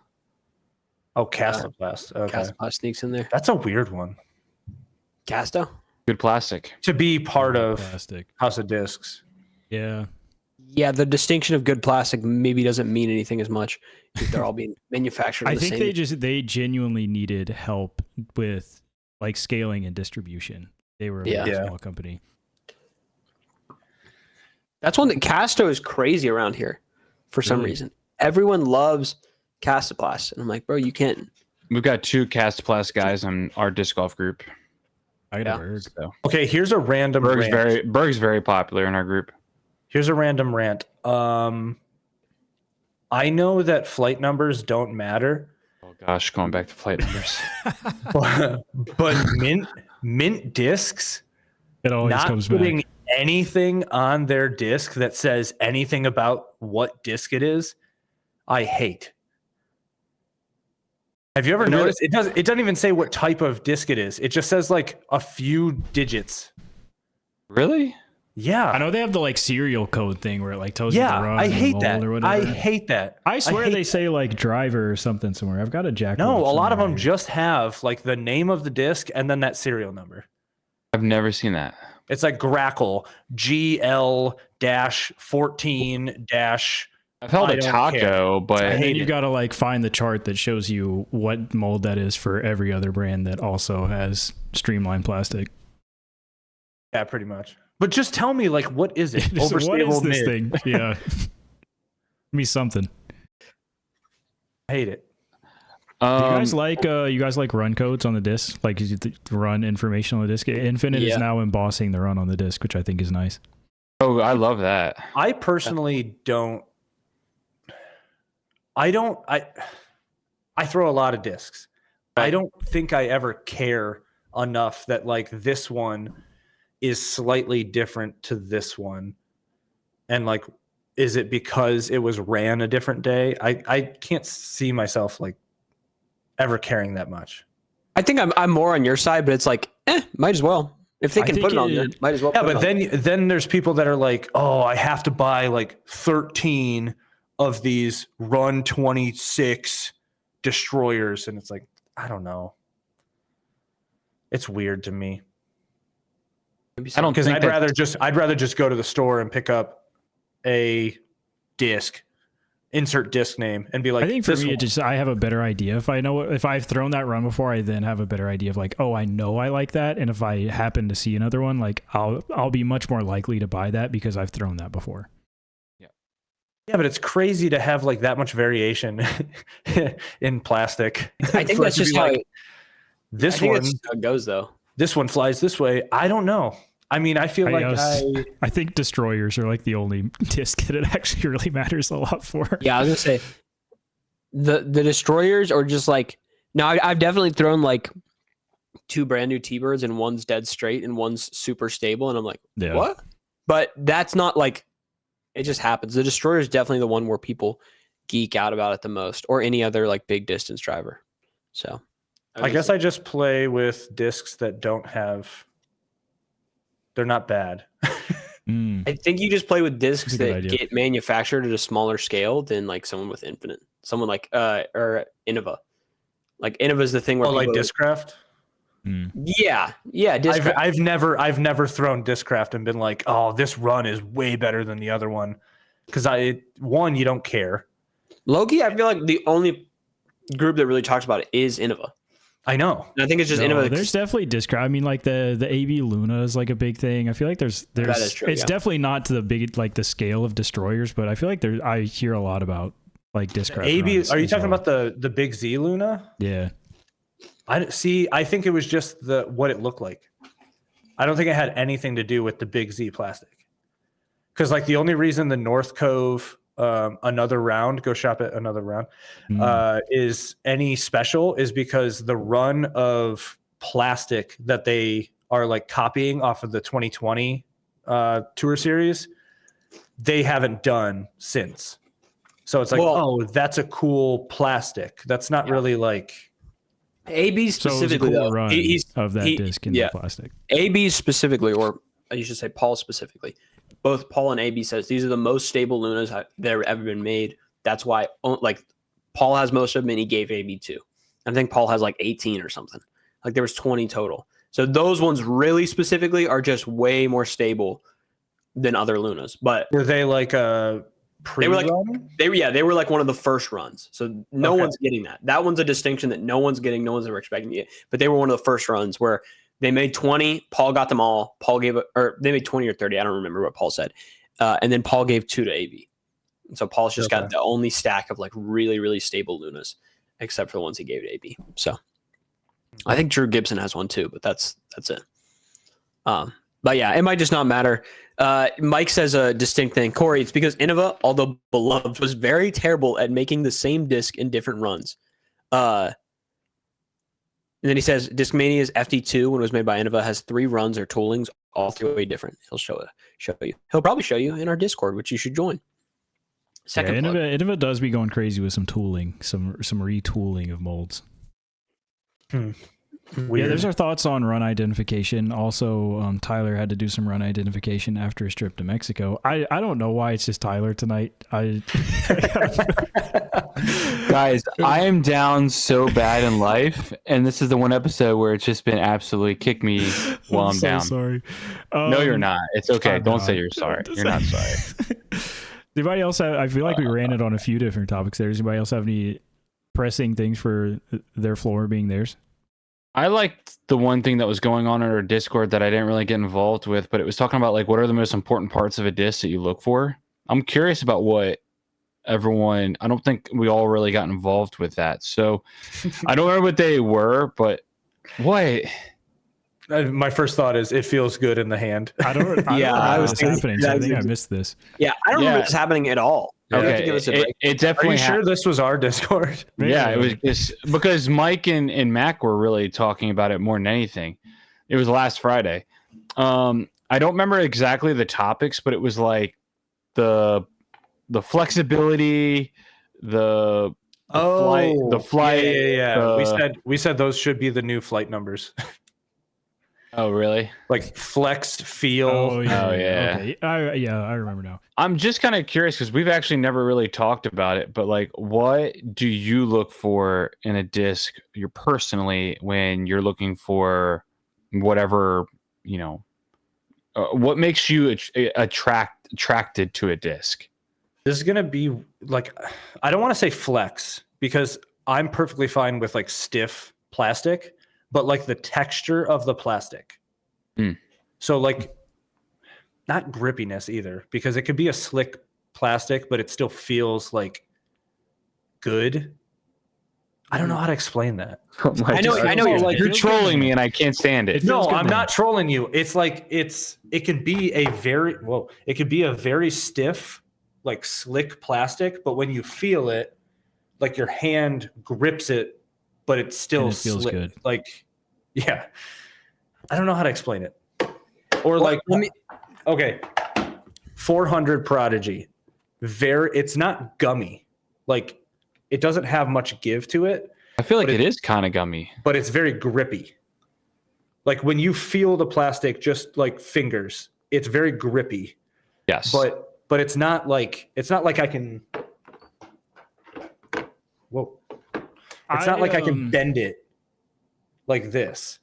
Speaker 4: Castoplast? Okay,
Speaker 3: Castplast sneaks in there.
Speaker 4: that's a weird one
Speaker 3: Casto.
Speaker 2: Good plastic.
Speaker 4: to be part of
Speaker 1: Plastic.
Speaker 4: House of Discs.
Speaker 1: Yeah.
Speaker 3: Yeah, the distinction of good plastic maybe doesn't mean anything as much if they're all being manufactured.
Speaker 1: I
Speaker 3: the
Speaker 1: think
Speaker 3: same.
Speaker 1: they genuinely needed help with like scaling and distribution. They were a very
Speaker 4: Yeah.
Speaker 1: small company.
Speaker 3: That's one that Casto is crazy around here for some
Speaker 1: Really?
Speaker 3: reason. Everyone loves Castoplast, and I'm like, bro, you can't.
Speaker 2: We've got 2 Castoplast guys on our disc golf group.
Speaker 1: I got
Speaker 3: Yeah.
Speaker 1: a Berg.
Speaker 2: So
Speaker 4: Okay, here's a random rant.
Speaker 2: Berg's very popular in our group.
Speaker 4: Here's a random rant. I know that flight numbers don't matter,
Speaker 2: Oh gosh, going back to flight numbers.
Speaker 4: but mint discs
Speaker 1: It always
Speaker 4: not
Speaker 1: comes
Speaker 4: putting
Speaker 1: back.
Speaker 4: anything on their disc that says anything about what disc it is, I hate. Have you ever
Speaker 2: Really?
Speaker 4: noticed it doesn't even say what type of disc it is. It just says like a few digits.
Speaker 2: Really?
Speaker 4: Yeah.
Speaker 1: I know they have the like serial code thing where it like tells you
Speaker 4: Yeah,
Speaker 1: the run
Speaker 4: I
Speaker 1: and
Speaker 4: hate
Speaker 1: mold
Speaker 4: that.
Speaker 1: or whatever.
Speaker 4: I hate that.
Speaker 1: I swear
Speaker 4: hate
Speaker 1: they say like driver or something somewhere. I've got a jack.
Speaker 4: No, a lot of them just have like the name of the disc and then that serial number.
Speaker 2: I've never seen that.
Speaker 4: It's like Grackle GL-14-
Speaker 2: I've held
Speaker 4: I
Speaker 2: a
Speaker 4: don't
Speaker 2: taco,
Speaker 4: care.
Speaker 2: but
Speaker 1: And then
Speaker 4: hate
Speaker 1: you
Speaker 4: it.
Speaker 1: got to like find the chart that shows you what mold that is for every other brand that also has streamlined plastic.
Speaker 4: Yeah, pretty much. But just tell me, like, what is it?
Speaker 1: So what
Speaker 4: Overstable
Speaker 1: is this
Speaker 4: mid.
Speaker 1: thing? Yeah. Give me something.
Speaker 4: I hate it.
Speaker 1: Do you guys like run codes on the disc? Like is it the run information on the disc? Infinite is
Speaker 3: Yeah.
Speaker 1: now embossing the run on the disc, which I think is nice.
Speaker 2: oh, I love that.
Speaker 4: I personally don't. I throw a lot of discs. I don't think I ever care enough that like this one is slightly different to this one. And like, is it because it was ran a different day? I can't see myself like ever caring that much.
Speaker 3: I think I'm more on your side, but it's like, might as well. If they
Speaker 1: I
Speaker 3: can
Speaker 1: think
Speaker 3: put it on there, might as well.
Speaker 4: Yeah,
Speaker 3: put it
Speaker 4: but
Speaker 3: on.
Speaker 4: then there's people that are like, oh, I have to buy like 13 of these Run 26 destroyers, and it's like, I don't know. It's weird to me
Speaker 2: I don't
Speaker 4: because
Speaker 2: think
Speaker 4: I'd rather just go to the store and pick up a disc, insert disc name, and be like,
Speaker 1: I think for
Speaker 4: this
Speaker 1: me,
Speaker 4: one.
Speaker 1: I have a better idea. If I know if I've thrown that run before, I then have a better idea of like, oh, I know I like that, and if I happen to see another one, like I'll be much more likely to buy that because I've thrown that before.
Speaker 4: Yeah, but it's crazy to have like that much variation in plastic.
Speaker 3: I think
Speaker 4: For it
Speaker 3: that's
Speaker 4: to be
Speaker 3: just how
Speaker 4: like, this
Speaker 3: I think
Speaker 4: one.
Speaker 3: that's just how it goes, though.
Speaker 4: This one flies this way. I don't know. I mean, I feel like
Speaker 1: I think destroyers are like the only disc that it actually really matters a lot for.
Speaker 3: Yeah, I was gonna say the destroyers are just like now. I've definitely thrown like 2 brand new T-birds and one's dead straight and one's super stable, and I'm like,
Speaker 1: Yeah.
Speaker 3: what? But that's not like it just happens. The destroyer is definitely the one where people geek out about it the most, or any other like big distance driver. So
Speaker 4: I guess I just play with discs that don't have. They're not bad.
Speaker 1: Mm.
Speaker 3: I think you just play with discs
Speaker 1: That's a good
Speaker 3: that
Speaker 1: idea.
Speaker 3: get manufactured at a smaller scale than like someone with Infinite. Someone like or Innova. Like Innova is the thing where
Speaker 4: Oh, like
Speaker 3: people-
Speaker 4: Discraft.
Speaker 1: Mm.
Speaker 3: Yeah, disc.
Speaker 4: I've never thrown Discraft and been like, oh, this run is way better than the other one, because you don't care,
Speaker 3: Loki, I feel like the only group that really talks about it is Innova.
Speaker 4: I know.
Speaker 3: And I think it's just
Speaker 1: No,
Speaker 3: Innova.
Speaker 1: there's definitely disc. I mean, like the AB Luna is like a big thing. I feel like there's
Speaker 3: That is true,
Speaker 1: it's
Speaker 3: yeah.
Speaker 1: definitely not to the big like the scale of destroyers, but I feel like I hear a lot about like disc wrap
Speaker 4: AB.
Speaker 1: runs
Speaker 4: Are you
Speaker 1: as
Speaker 4: talking
Speaker 1: well.
Speaker 4: about the Big Z Luna?
Speaker 1: Yeah.
Speaker 4: I think it was just what it looked like. I don't think it had anything to do with the Big Z plastic. Because like the only reason the North Cove another round, go shop at another round, is any special is because the run of plastic that they are like copying off of the 2020 Tour Series, they haven't done since. So it's like, oh, that's a cool plastic. That's not really like
Speaker 3: AB specifically,
Speaker 1: so it was a cool
Speaker 3: though,
Speaker 1: run
Speaker 3: he's
Speaker 1: of that disc in the plastic.
Speaker 3: AB specifically, or you should say Paul specifically. Both Paul and AB says these are the most stable Lunas that have ever been made. That's why, like, Paul has most of them, and he gave AB 2. I think Paul has like 18 or something. Like there was 20 total. So those ones really specifically are just way more stable than other Lunas. But
Speaker 4: were they like a pre-run?
Speaker 3: They were like one of the first runs. So no one's getting that. That one's a distinction that no one's getting. No one's ever expecting it. But they were one of the first runs where they made 20. Paul got them all. Paul gave it, or they made 20 or 30. I don't remember what Paul said. And then Paul gave 2 to AB. And so Paul's just got the only stack of like really, really stable Lunas, except for the ones he gave to AB. So I think Drew Gibson has one too, but that's it. But yeah, it might just not matter. Mike says a distinct thing. Corey, it's because Innova, although beloved, was very terrible at making the same disc in different runs. And then he says Discmania's FD2, when it was made by Innova, has 3 runs or toolings, all 3 way different. He'll show you. He'll probably show you in our Discord, which you should join. Second,
Speaker 1: Innova does be going crazy with some tooling, some retooling of molds. Yeah, there's our thoughts on run identification. Also, Tyler had to do some run identification after his trip to Mexico. I don't know why it's just Tyler tonight.
Speaker 2: Guys, I am down so bad in life, and this is the one episode where it's just been absolutely kick me while I'm down.
Speaker 1: Sorry.
Speaker 2: No, you're not. It's okay. Don't say you're sorry. You're not sorry.
Speaker 1: Anybody else have? I feel like we ran it on a few different topics there. Does anybody else have any pressing things for their floor being theirs?
Speaker 2: I liked the one thing that was going on in our Discord that I didn't really get involved with, but it was talking about like what are the most important parts of a disc that you look for. I'm curious about what everyone. I don't think we all really got involved with that, so I don't remember what they were. But what?
Speaker 4: My first thought is it feels good in the hand.
Speaker 1: I don't know what's happening. So I think I missed this.
Speaker 3: Yeah, I don't remember this happening at all.
Speaker 2: Okay, it definitely.
Speaker 4: Are you sure this was our Discord?
Speaker 2: Yeah, it was just because Mike and Mac were really talking about it more than anything. It was last Friday. I don't remember exactly the topics, but it was like the flexibility, the flight.
Speaker 4: Yeah. We said those should be the new flight numbers.
Speaker 2: Oh, really?
Speaker 4: Like flex, feel.
Speaker 1: Oh, yeah.
Speaker 2: Okay.
Speaker 1: I remember now.
Speaker 2: I'm just kind of curious because we've actually never really talked about it, but like, what do you look for in a disc, you personally, when you're looking for whatever, what makes you attracted to a disc?
Speaker 4: This is going to be like, I don't want to say flex because I'm perfectly fine with like stiff plastic, but like the texture of the plastic. So like not grippiness either, because it could be a slick plastic, but it still feels like good. I don't know how to explain that.
Speaker 3: I know you're like
Speaker 2: you're trolling me and I can't stand it.
Speaker 4: No, I'm not trolling you. It's like it could be a very stiff, like slick plastic, but when you feel it, like your hand grips it, but it still
Speaker 1: feels good.
Speaker 4: Like, yeah, I don't know how to explain it. Or like, okay, 400 Prodigy, it's not gummy, like it doesn't have much give to it.
Speaker 2: I feel like it is kind of gummy,
Speaker 4: but it's very grippy. Like when you feel the plastic, just like fingers, it's very grippy.
Speaker 2: Yes,
Speaker 4: but it's not like I can. Whoa! It's not like I can bend it like this.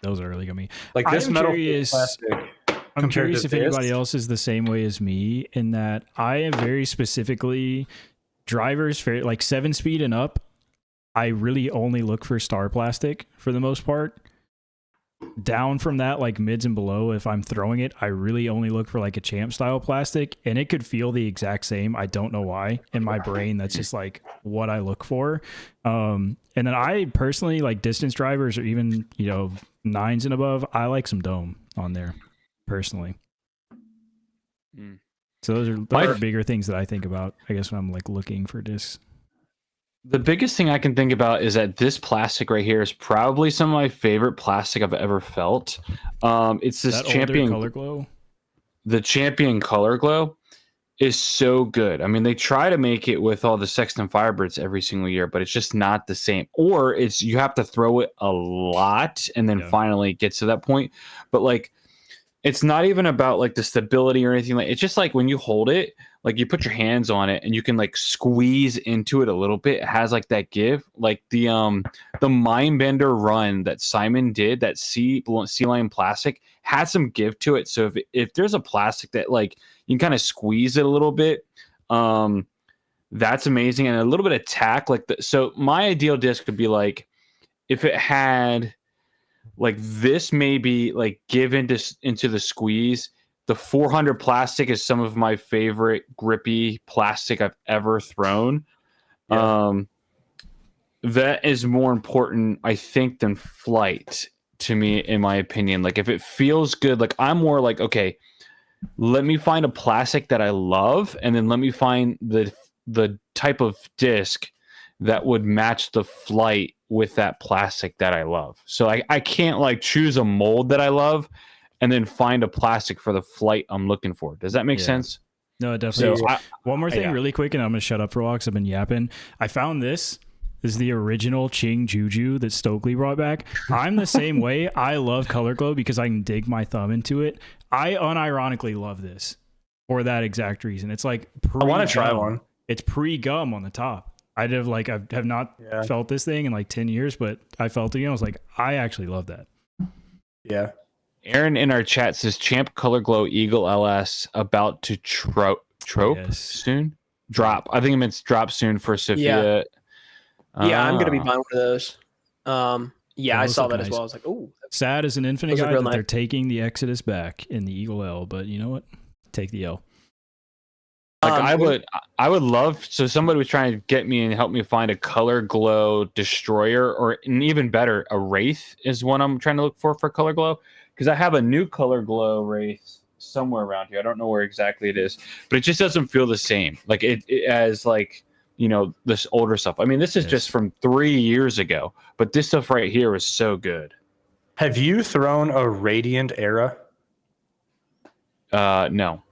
Speaker 1: Those are really gummy.
Speaker 4: Like this metal plastic.
Speaker 1: I'm curious if anybody else is the same way as me in that I am very specifically drivers, like 7-speed and up, I really only look for star plastic for the most part. Down from that, like mids and below, if I'm throwing it, I really only look for like a champ style plastic, and it could feel the exact same. I don't know why. In my brain, that's just like what I look for. And then I personally like distance drivers or even, 9s and above. I like some dome on there personally. So those are bigger things that I think about, I guess, when I'm like looking for discs.
Speaker 2: The biggest thing I can think about is that this plastic right here is probably some of my favorite plastic I've ever felt. It's this Champion
Speaker 1: Color Glow.
Speaker 2: The Champion Color Glow is so good. I mean, they try to make it with all the Sexton Firebirds every single year, but it's just not the same. Or you have to throw it a lot and then finally it gets to that point. But like, it's not even about like the stability or anything. Like, it's just like when you hold it, like you put your hands on it and you can like squeeze into it a little bit. It has like that give, like the Mindbender run that Simon did, that sea lion plastic had some give to it. So if there's a plastic that like you can kind of squeeze it a little bit, that's amazing. And a little bit of tack, so my ideal disc would be like if it had like this, maybe like give into the squeeze. The 400 plastic is some of my favorite grippy plastic I've ever thrown. Yeah. That is more important, I think, than flight to me, in my opinion. Like if it feels good, like I'm more like, okay, let me find a plastic that I love, and then let me find the type of disc that would match the flight with that plastic that I love. So I can't like choose a mold that I love and then find a plastic for the flight I'm looking for. Does that make sense?
Speaker 1: No, definitely.
Speaker 2: So
Speaker 1: one more thing really quick, and I'm going to shut up for a while because I've been yapping. I found this. This is the original Ching Juju that Stokely brought back. I'm the same way. I love Color Glow because I can dig my thumb into it. I unironically love this for that exact reason. It's like
Speaker 4: I want to try one.
Speaker 1: It's pre-gum on the top. I have not felt this thing in like 10 years, but I felt it again. I was like, I actually love that.
Speaker 4: Yeah.
Speaker 2: Aaron in our chat says Champ Color Glow Eagle LS about to soon. Drop. I think it means drop soon for Sophia.
Speaker 3: Yeah, I'm gonna be buying one of those. I saw that as well. I was like, oh,
Speaker 1: sad as an Infinite guy that they're taking the Exodus back in the Eagle L, but you know what? Take the L.
Speaker 2: Like I would love, so somebody was trying to get me and help me find a Color Glow Destroyer, or an even better, a Wraith is one I'm trying to look for Color Glow, because I have a new Color Glow Wraith somewhere around here. I don't know where exactly it is, but it just doesn't feel the same. Like it as like, this older stuff. I mean, this is just from 3 years ago, but this stuff right here is so good.
Speaker 4: Have you thrown a Radiant Era?
Speaker 2: No.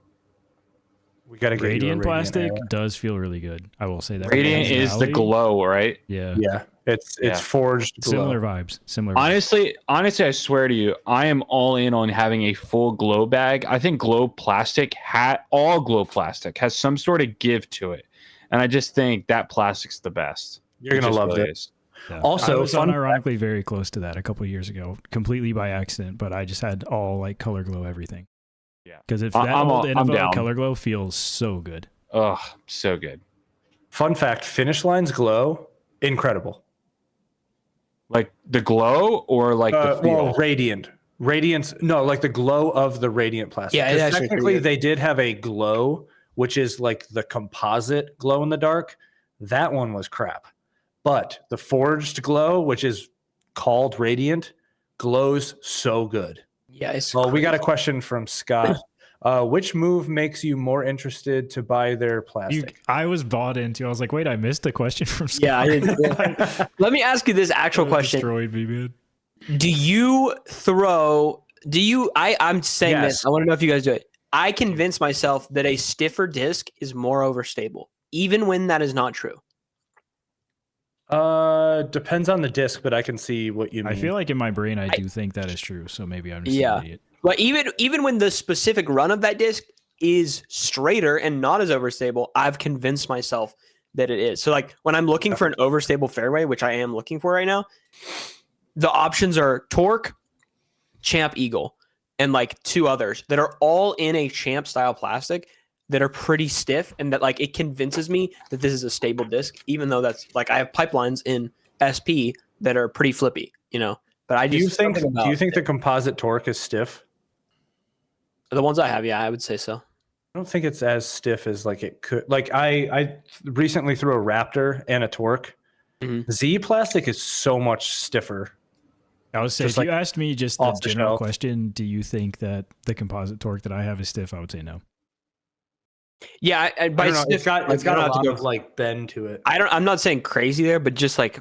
Speaker 4: We got to get
Speaker 1: Radiant plastic does feel really good. I will say that.
Speaker 2: Radiant is the glow, right?
Speaker 1: Yeah.
Speaker 4: Yeah. It's forged glow.
Speaker 1: Similar vibes.
Speaker 2: Honestly, I swear to you, I am all in on having a full glow bag. I think glow plastic all glow plastic has some sort of give to it. And I just think that plastic's the best.
Speaker 4: You're going to love this.
Speaker 1: Yeah. Also, I was unironically very close to that a couple of years ago, completely by accident, but I just had all like Color Glow everything.
Speaker 2: Yeah.
Speaker 1: Because if that old NFL Color Glow feels so good.
Speaker 2: Oh, so good.
Speaker 4: Fun fact, Finish Line's glow, incredible.
Speaker 2: Like the glow or like the feel?
Speaker 4: Well, Radiant. Radiance, no, like the glow of the Radiant plastic.
Speaker 3: Yeah,
Speaker 4: technically they did have a glow, which is like the composite glow in the dark. That one was crap. But the forged glow, which is called Radiant, glows so good.
Speaker 3: Yeah, it's
Speaker 4: we got a question from Scott. Which move makes you more interested to buy their plastic?
Speaker 1: I was bought into. I was like, wait, I missed a question from Scott.
Speaker 3: Yeah, I didn't. Let me ask you this actual question.
Speaker 1: Destroyed me, man.
Speaker 3: I'm saying this. I want to know if you guys do it. I convince myself that a stiffer disc is more overstable, even when that is not true.
Speaker 4: Depends on the disc, but I can see what you mean.
Speaker 1: I feel like in my brain, I do think that is true. So maybe I'm just an idiot.
Speaker 3: But even when the specific run of that disc is straighter and not as overstable, I've convinced myself that it is. So like when I'm looking for an overstable fairway, which I am looking for right now, the options are Torque, Champ Eagle, and like two others that are all in a Champ style plastic that are pretty stiff, and that like it convinces me that this is a stable disc, even though that's like I have pipelines in SP that are pretty flippy, you know. But I
Speaker 4: Do you
Speaker 3: just
Speaker 4: think the composite torque is stiff?
Speaker 3: the ones I have, yeah, I would say so.
Speaker 4: I don't think it's as stiff as like it could. Like I recently threw a Raptor and a torque. Z plastic is so much stiffer.
Speaker 1: I would say, if you asked me just the general question, do you think that the composite torque that I have is stiff? I would say no.
Speaker 3: Yeah,
Speaker 4: I don't know. It's got a lot of like bend to it.
Speaker 3: I'm not saying crazy there, but just like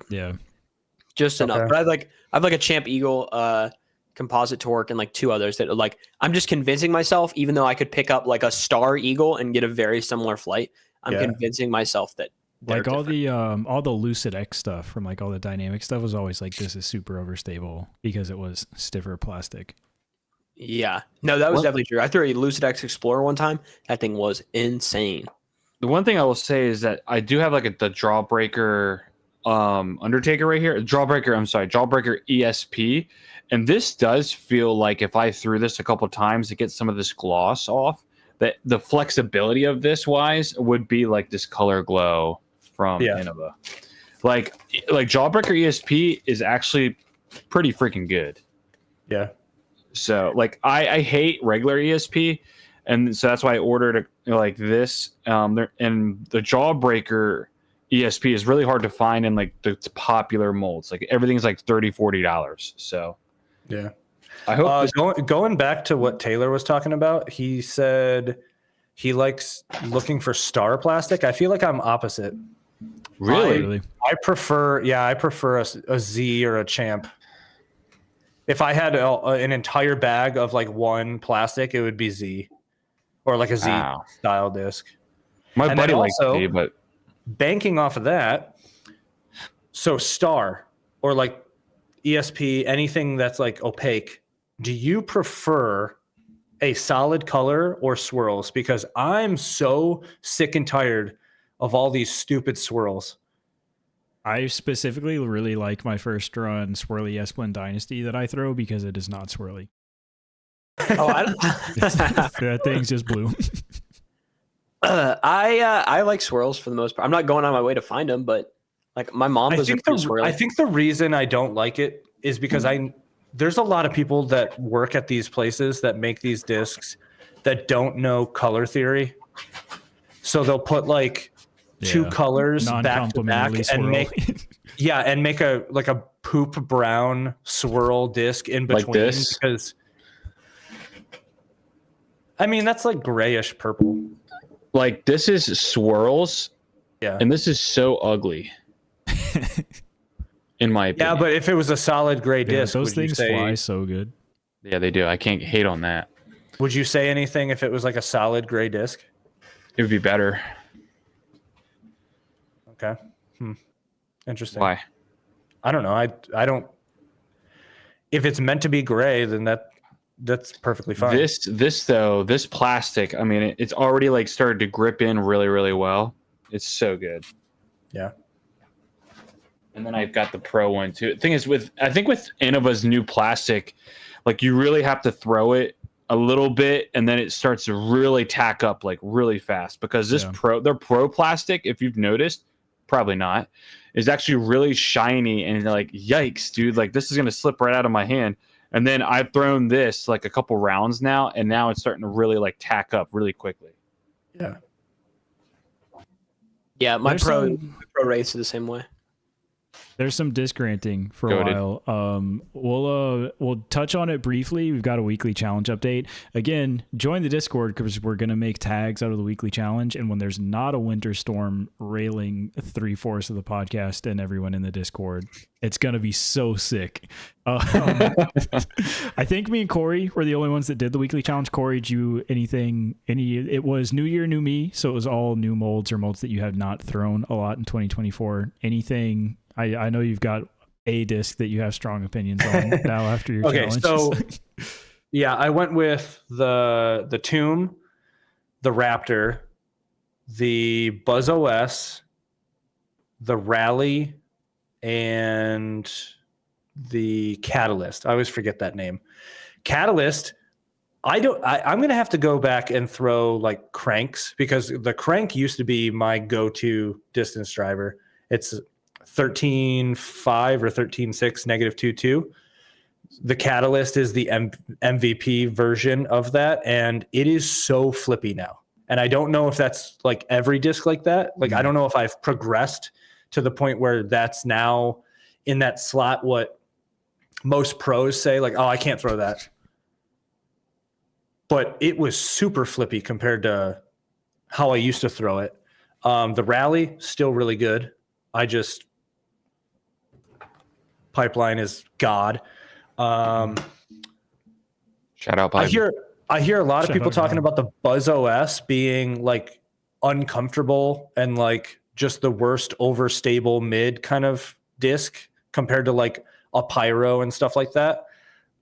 Speaker 3: just enough. But I have like a Champ Eagle composite torque and like two others that are like I'm just convincing myself, even though I could pick up like a Star Eagle and get a very similar flight, I'm convincing myself that
Speaker 1: like all the Lucid X stuff from like all the dynamic stuff was always like, this is super overstable because it was stiffer plastic.
Speaker 3: Yeah, no, that was definitely true. I threw a Lucid X Explorer one time. That thing was insane.
Speaker 2: The one thing I will say is that I do have like the Jawbreaker Undertaker right here. Jawbreaker ESP. And this does feel like if I threw this a couple times to get some of this gloss off, that the flexibility of this wise would be like this color glow from Innova. Like Jawbreaker ESP is actually pretty freaking good.
Speaker 4: Yeah.
Speaker 2: So like I hate regular ESP, and so that's why I ordered like this. And the Jawbreaker ESP is really hard to find in like the popular molds. Like everything's like $30-$40. So
Speaker 4: yeah.
Speaker 2: I hope
Speaker 4: going back to what Taylor was talking about, he said he likes looking for Star plastic. I feel like I'm opposite.
Speaker 2: Really?
Speaker 4: I prefer a Z or a Champ. If I had an entire bag of like one plastic, it would be Z or like a Z style disc.
Speaker 2: My buddy likes Z, but
Speaker 4: banking off of that, so Star or like ESP, anything that's like opaque, do you prefer a solid color or swirls? Because I'm so sick and tired of all these stupid swirls.
Speaker 1: I specifically really like my first run swirly S-Blend Dynasty that I throw because it is not swirly.
Speaker 3: Oh,
Speaker 1: that thing's just blue.
Speaker 3: I like swirls for the most part. I'm not going on my way to find them, but like my mom was swirly.
Speaker 4: I think the reason I don't like it is because there's a lot of people that work at these places that make these discs that don't know color theory. So they'll put like two colors back to back and make a poop brown swirl disc in between,
Speaker 2: like this?
Speaker 4: Because I mean that's like grayish purple.
Speaker 2: Like this is swirls, and this is so ugly. In my opinion.
Speaker 4: Yeah, but if it was a solid gray disc,
Speaker 1: those things fly so good.
Speaker 2: Yeah, they do. I can't hate on that.
Speaker 4: Would you say anything if it was like a solid gray disc?
Speaker 2: It would be better.
Speaker 4: Okay. Interesting.
Speaker 2: Why?
Speaker 4: I don't know. I don't. If it's meant to be gray, then that's perfectly fine.
Speaker 2: This plastic, I mean, it's already like started to grip in really, really well. It's so good.
Speaker 4: Yeah.
Speaker 2: And then I've got the Pro one too. The thing is, I think with Innova's new plastic, like you really have to throw it a little bit, and then it starts to really tack up like really fast. Because their Pro plastic, if you've noticed, probably not, is actually really shiny and like yikes, dude! Like this is gonna slip right out of my hand. And then I've thrown this like a couple rounds now, and now it's starting to really like tack up really quickly.
Speaker 4: Yeah.
Speaker 3: Yeah, my Pro race is the same way.
Speaker 1: There's some disc granting for a while. We'll touch on it briefly. We've got a weekly challenge update. Again, join the Discord because we're going to make tags out of the weekly challenge. And when there's not a winter storm railing 3/4 of the podcast and everyone in the Discord, it's going to be so sick. I think me and Corey were the only ones that did the weekly challenge. Corey, did you it was New Year, New Me. So it was all new molds or molds that you have not thrown a lot in 2024. Anything? I know you've got a disc that you have strong opinions on now after your challenge.
Speaker 4: So yeah, I went with the Tomb, the Raptor, the Buzz OS, the Rally, and the Catalyst. I always forget that name. Catalyst I'm gonna have to go back and throw like cranks, because the crank used to be my go-to distance driver. It's 13.5 or 13.6 -22. The Catalyst is the MVP version of that, and it is so flippy now. And I don't know if that's like every disc like that. Like, I don't know if I've progressed to the point where that's now in that slot what most pros say, like, oh, I can't throw that. But it was super flippy compared to how I used to throw it. The rally, still really good. Pipeline is God.
Speaker 2: Shout out,
Speaker 4: I
Speaker 2: Pipe.
Speaker 4: hear a lot of
Speaker 1: Shout
Speaker 4: people
Speaker 1: out,
Speaker 4: talking
Speaker 1: God.
Speaker 4: about the Buzz OS being like uncomfortable and like just the worst overstable mid kind of disc compared to like a Pyro and stuff like that.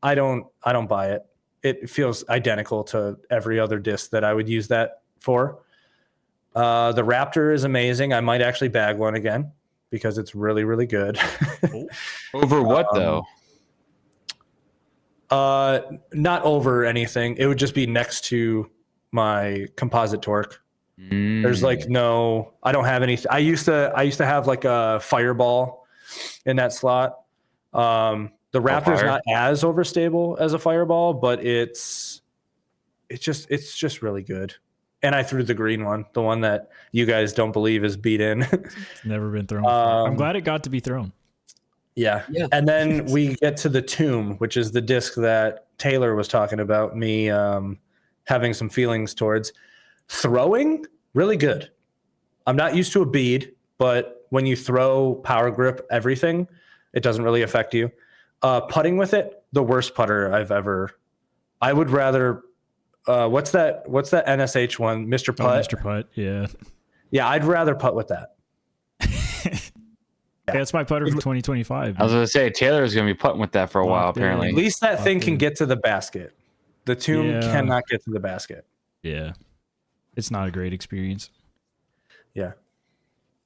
Speaker 4: I don't buy it. It feels identical to every other disc that I would use that for. The Raptor is amazing. I might actually bag one again because it's really, really good.
Speaker 2: Over what though?
Speaker 4: Not over anything. It would just be next to my composite torque. There's like no, I don't have anything. I used to have like a Fireball in that slot. The Raptor's not as overstable as a Fireball, but it's just really good. And I threw the green one, the one that you guys don't believe is beat in.
Speaker 1: It's never been thrown. I'm glad it got to be thrown.
Speaker 4: Yeah. And then we get to the Tomb, which is the disc that Taylor was talking about, me having some feelings towards. Throwing, really good. I'm not used to a bead, but when you throw power grip, everything, it doesn't really affect you. Putting with it, the worst putter I've ever. I would rather. What's that NSH one, Mr. Putt?
Speaker 1: Oh, Mr. Putt, yeah.
Speaker 4: Yeah, I'd rather putt with that.
Speaker 1: Yeah, that's my putter for 2025.
Speaker 2: I was going to say, Taylor is going to be putting with that for a while,
Speaker 1: Locked in.
Speaker 2: apparently.
Speaker 4: At least that thing can get to the basket. The Tomb cannot get to the basket.
Speaker 1: Yeah. It's not a great experience.
Speaker 4: Yeah.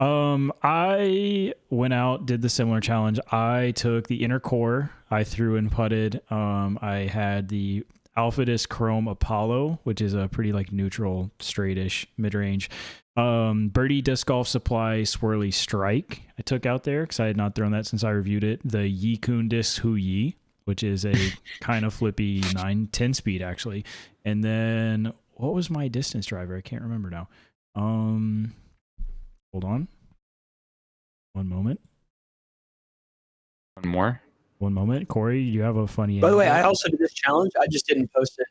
Speaker 1: I went out, did the similar challenge. I took the inner core. I threw and putted. I had the Alpha Disc Chrome Apollo, which is a pretty like neutral, straightish mid-range. Birdie Disc Golf Supply Swirly Strike I took out there because I had not thrown that since I reviewed it. The Yikun Disc Hu Yi, which is a kind of flippy 9-10 speed actually. And then what was my distance driver? I can't remember now. Hold on. One moment. One moment. Corey, you have a funny.
Speaker 3: By the way, I also did this challenge. I just didn't post it.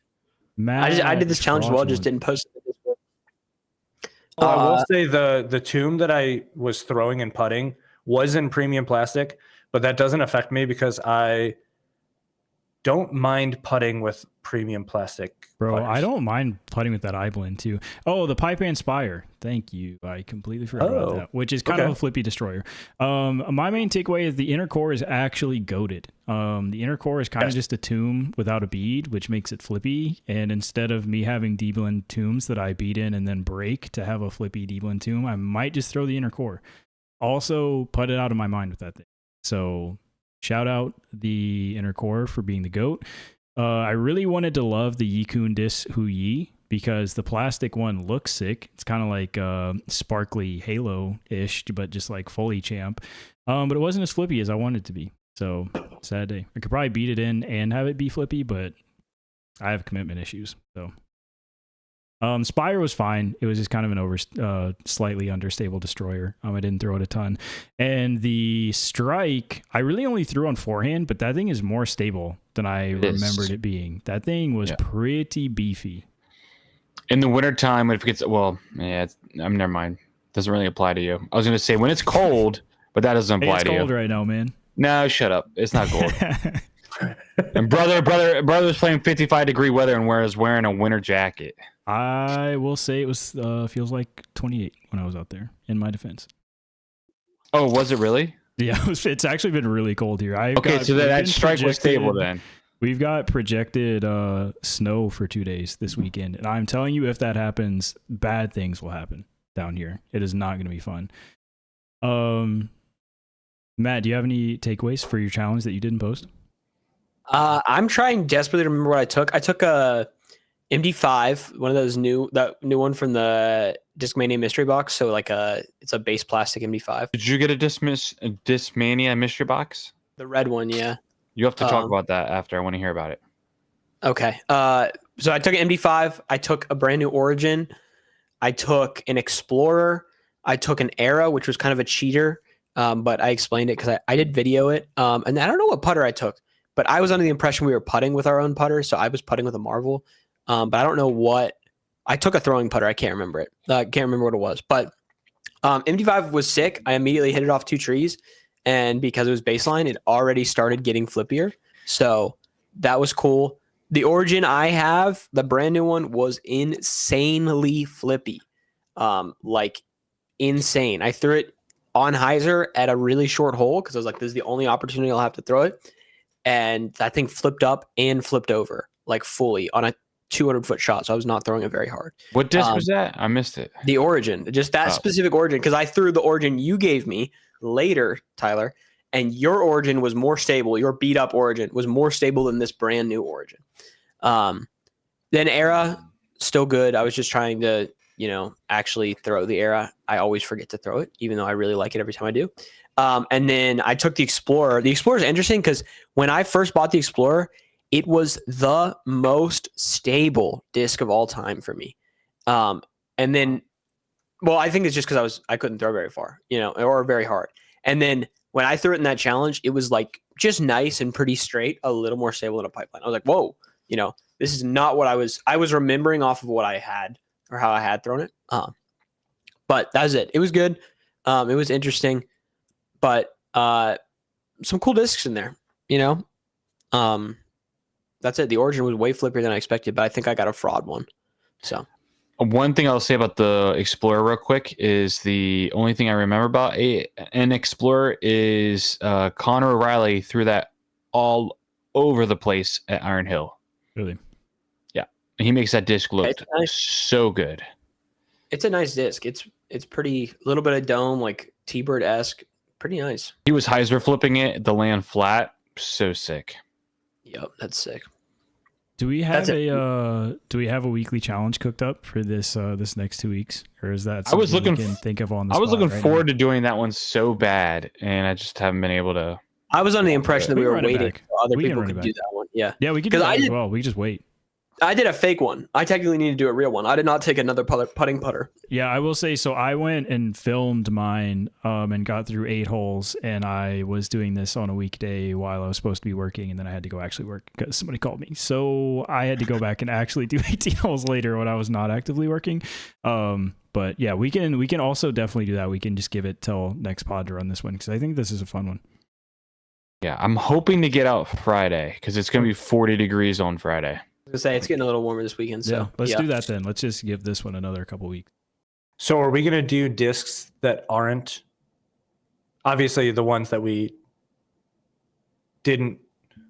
Speaker 3: I did this challenge as well, just didn't post it.
Speaker 4: I will say the Tomb that I was throwing and putting was in premium plastic, but that doesn't affect me because I don't mind putting with premium plastic.
Speaker 1: Bro,
Speaker 4: putters.
Speaker 1: I don't mind putting with that iBlend too. Oh, the Pipe and Spire. Thank you. I completely forgot about that, which is kind of a flippy destroyer. My main takeaway is the inner core is actually goated. The inner core is kind of just a tomb without a bead, which makes it flippy. And instead of me having D-blend tombs that I bead in and then break to have a flippy D-blend tomb, I might just throw the inner core. Also, put it out of my mind with that thing. So shout out the inner core for being the GOAT. I really wanted to love the Yikun Disc Hu Yi because the plastic one looks sick. It's kind of like sparkly Halo-ish, but just like fully champ. But it wasn't as flippy as I wanted it to be. So sad day. I could probably beat it in and have it be flippy, but I have commitment issues. So Spire was fine. It was just kind of an slightly understable destroyer. I didn't throw it a ton. And the Strike, I really only threw on forehand, but that thing is more stable than I remembered it being. That thing was pretty beefy.
Speaker 2: In the wintertime, if it gets, never mind. Doesn't really apply to you. I was going to say when it's cold, but that doesn't apply to you.
Speaker 1: It's cold right now, man.
Speaker 2: No, shut up. It's not cold. And brother's playing 55-degree weather and was wearing a winter jacket.
Speaker 1: I will say it was feels like 28 when I was out there, in my defense.
Speaker 2: Oh, was it really?
Speaker 1: Yeah, it's actually been really cold here.
Speaker 2: So that Strike was stable then.
Speaker 1: We've got projected snow for 2 days this weekend. And I'm telling you, if that happens, bad things will happen down here. It is not going to be fun. Matt, do you have any takeaways for your challenge that you didn't post?
Speaker 3: I'm trying desperately to remember what I took. I took a MD5, one of those that new one from the Discmania mystery box. So like it's a base plastic MD5.
Speaker 2: Did you get a Discmania mystery box?
Speaker 3: The red one, yeah.
Speaker 2: You have to talk about that after. I want to hear about it.
Speaker 3: Okay. So I took an MD5. I took a brand new Origin. I took an Explorer. I took an Era, which was kind of a cheater, but I explained it because I did video it. And I don't know what putter I took, but I was under the impression we were putting with our own putter, so I was putting with a Marvel. But I don't know what. I took a throwing putter. I can't remember it. I can't remember what it was. But MD5 was sick. I immediately hit it off 2 trees, and because it was baseline, it already started getting flippier. So that was cool. The Origin I have, the brand new one, was insanely flippy. Like insane. I threw it on hyzer at a really short hole because I was like, this is the only opportunity I'll have to throw it. And that thing flipped up and flipped over like fully on a 200-foot shot. So I was not throwing it very hard.
Speaker 2: What disc was that? I missed it.
Speaker 3: The Origin, just that specific Origin, because I threw the Origin you gave me later, Tyler, and your Origin was more stable. Your beat up Origin was more stable than this brand new Origin. Then Era, still good. I was just trying to, actually throw the Era. I always forget to throw it, even though I really like it every time I do. And then I took the Explorer. The Explorer is interesting because when I first bought the Explorer, it was the most stable disc of all time for me. And then, well, I think it's just because I couldn't throw very far, or very hard. And then when I threw it in that challenge, it was like just nice and pretty straight, a little more stable than a pipeline. I was like, whoa, this is not what I was remembering off of what I had or how I had thrown it. But that was it. It was good. It was interesting, but some cool discs in there, that's it. The Origin was way flippier than I expected, but I think I got a fraud one. So
Speaker 2: one thing I'll say about the Explorer real quick is the only thing I remember about an Explorer is Connor O'Reilly threw that all over the place at Iron Hill.
Speaker 1: Really?
Speaker 2: Yeah. And he makes that disc look
Speaker 3: nice.
Speaker 2: So good.
Speaker 3: It's a nice disc. It's pretty, a little bit of dome, like T-Bird-esque. Pretty nice.
Speaker 2: He was hyzer flipping it, the land flat. So sick.
Speaker 3: Yep, that's sick.
Speaker 1: Do we have a weekly challenge cooked up for this this next 2 weeks, or is that something we can think of on the spot?
Speaker 2: I was looking
Speaker 1: right
Speaker 2: forward
Speaker 1: now?
Speaker 2: to doing that one so bad, and I just haven't been able to.
Speaker 3: I was under the impression that we were waiting for other
Speaker 1: We can
Speaker 3: people
Speaker 1: run it
Speaker 3: could
Speaker 1: back.
Speaker 3: do that one. Yeah,
Speaker 1: Yeah, we could do that as well. We just wait.
Speaker 3: I did a fake one. I technically need to do a real one. I did not take another putting putter.
Speaker 1: Yeah, I will say, so I went and filmed mine and got through 8 holes, and I was doing this on a weekday while I was supposed to be working, and then I had to go actually work because somebody called me. So I had to go back and actually do 18 holes later when I was not actively working. But yeah, we can also definitely do that. We can just give it till next pod to run this one because I think this is a fun one.
Speaker 2: Yeah, I'm hoping to get out Friday because it's going to be 40 degrees on Friday.
Speaker 3: I was gonna say it's getting a little warmer this weekend. So
Speaker 1: yeah, let's do that then. Let's just give this one another couple weeks.
Speaker 4: So are we going to do discs that aren't obviously the ones that we didn't?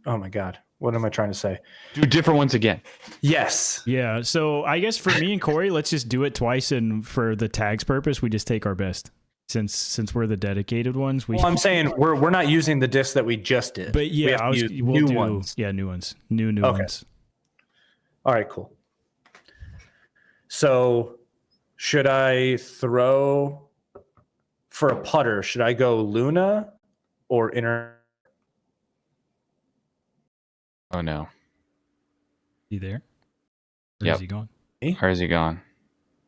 Speaker 4: Oh my God. What am I trying to say?
Speaker 2: Do different ones again.
Speaker 4: Yes.
Speaker 1: Yeah. So I guess for me and Corey, let's just do it twice. And for the tags purpose, we just take our best since we're the dedicated ones.
Speaker 4: Well, I'm saying we're not using the discs that we just did.
Speaker 1: But yeah,
Speaker 4: we'll do new ones.
Speaker 1: Yeah, new ones. New okay. Ones.
Speaker 4: All right, cool. So should I throw for a putter? Should I go Luna or inner?
Speaker 2: Oh no.
Speaker 1: You there? Or
Speaker 2: yep.
Speaker 1: Is he gone?
Speaker 2: Where is he gone?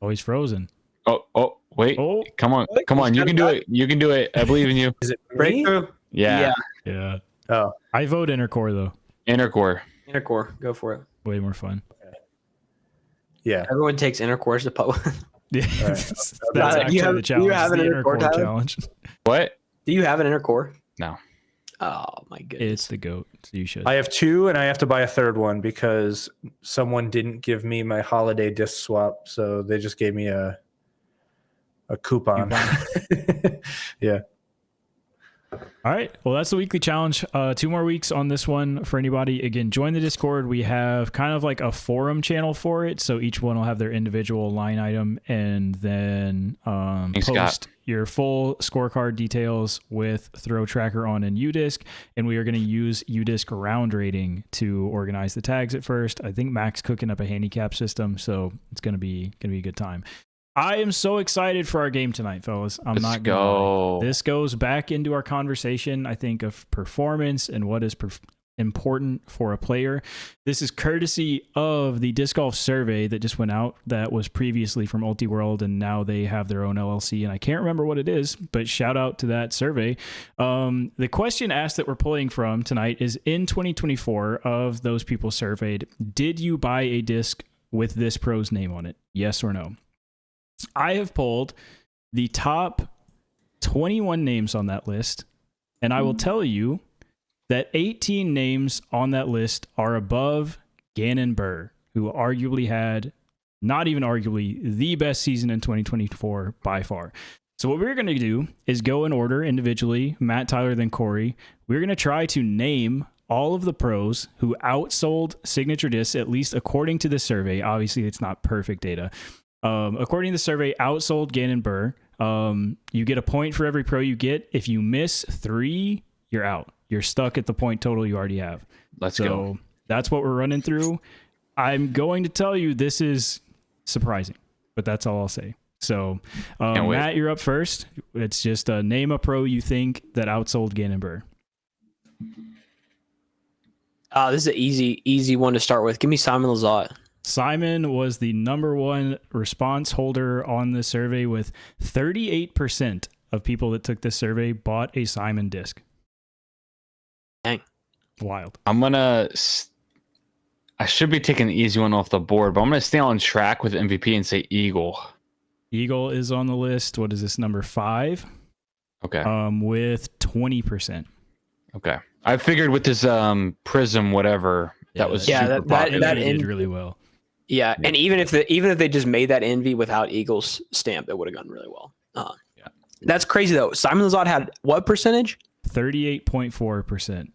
Speaker 1: Oh, he's frozen.
Speaker 2: Oh, wait. Oh, come on. You can do it. You can do it. I believe in you.
Speaker 4: Is it
Speaker 3: breakthrough?
Speaker 2: Yeah.
Speaker 1: Oh, I vote inner core though.
Speaker 2: Inner core.
Speaker 3: Inner core. Go for it.
Speaker 1: Way more fun.
Speaker 4: Okay. Yeah.
Speaker 3: Everyone takes inner cores to putt.
Speaker 1: Yeah.
Speaker 4: Right.
Speaker 1: That's actually the challenge.
Speaker 3: Do you have an inner core
Speaker 1: challenge?
Speaker 2: What?
Speaker 3: Do you have an inner core?
Speaker 2: No.
Speaker 3: Oh my goodness.
Speaker 1: It's the GOAT. So you should.
Speaker 4: I have 2 and I have to buy a third one because someone didn't give me my holiday disc swap. So they just gave me a coupon. Yeah.
Speaker 1: All right. Well, that's the weekly challenge. 2 more weeks on this one for anybody. Again, join the Discord. We have kind of like a forum channel for it. So each one will have their individual line item, and then
Speaker 2: Thanks,
Speaker 1: post
Speaker 2: Scott.
Speaker 1: your full scorecard details with throw tracker on in UDisc. And we are going to use UDisc round rating to organize the tags at first. I think Mac's cooking up a handicap system, so it's going to be a good time. I am so excited for our game tonight, fellas. I'm not gonna lie. This goes back into our conversation, I think, of performance and what is important for a player. This is courtesy of the disc golf survey that just went out that was previously from UltiWorld, and now they have their own LLC, and I can't remember what it is, but shout out to that survey. The question asked that we're pulling from tonight is, in 2024, of those people surveyed, did you buy a disc with this pro's name on it? Yes or no? I have pulled the top 21 names on that list, and I will tell you that 18 names on that list are above Gannon Buhr, who arguably had, not even arguably, the best season in 2024 by far. So what we're going to do is go in order individually, Matt, Tyler, then Corey. We're going to try to name all of the pros who outsold signature discs, at least according to the survey. Obviously, it's not perfect data. According to the survey, outsold Gannon Buhr. You get a point for every pro you get. If you miss 3, you're out. You're stuck at the point total you already have.
Speaker 2: Let's go.
Speaker 1: That's what we're running through. I'm going to tell you this is surprising, but that's all I'll say. So, Matt, you're up first. It's just name a pro you think that outsold Gannon Buhr.
Speaker 3: This is an easy one to start with. Give me Simon Lizotte.
Speaker 1: Simon was the number 1 response holder on the survey, with 38% of people that took this survey bought a Simon disc.
Speaker 3: Dang.
Speaker 1: Wild.
Speaker 2: I should be taking the easy one off the board, but I'm going to stay on track with MVP and say Eagle.
Speaker 1: Eagle is on the list. What is this, number 5?
Speaker 2: Okay.
Speaker 1: With 20%.
Speaker 2: Okay. I figured with this Prism whatever, that was super popular.
Speaker 1: that did really well.
Speaker 3: Yeah, and even if they just made that envy without Eagles stamp, it would have gone really well.
Speaker 2: Yeah.
Speaker 3: That's crazy though. Simon Lizotte had what percentage?
Speaker 1: 38.4%.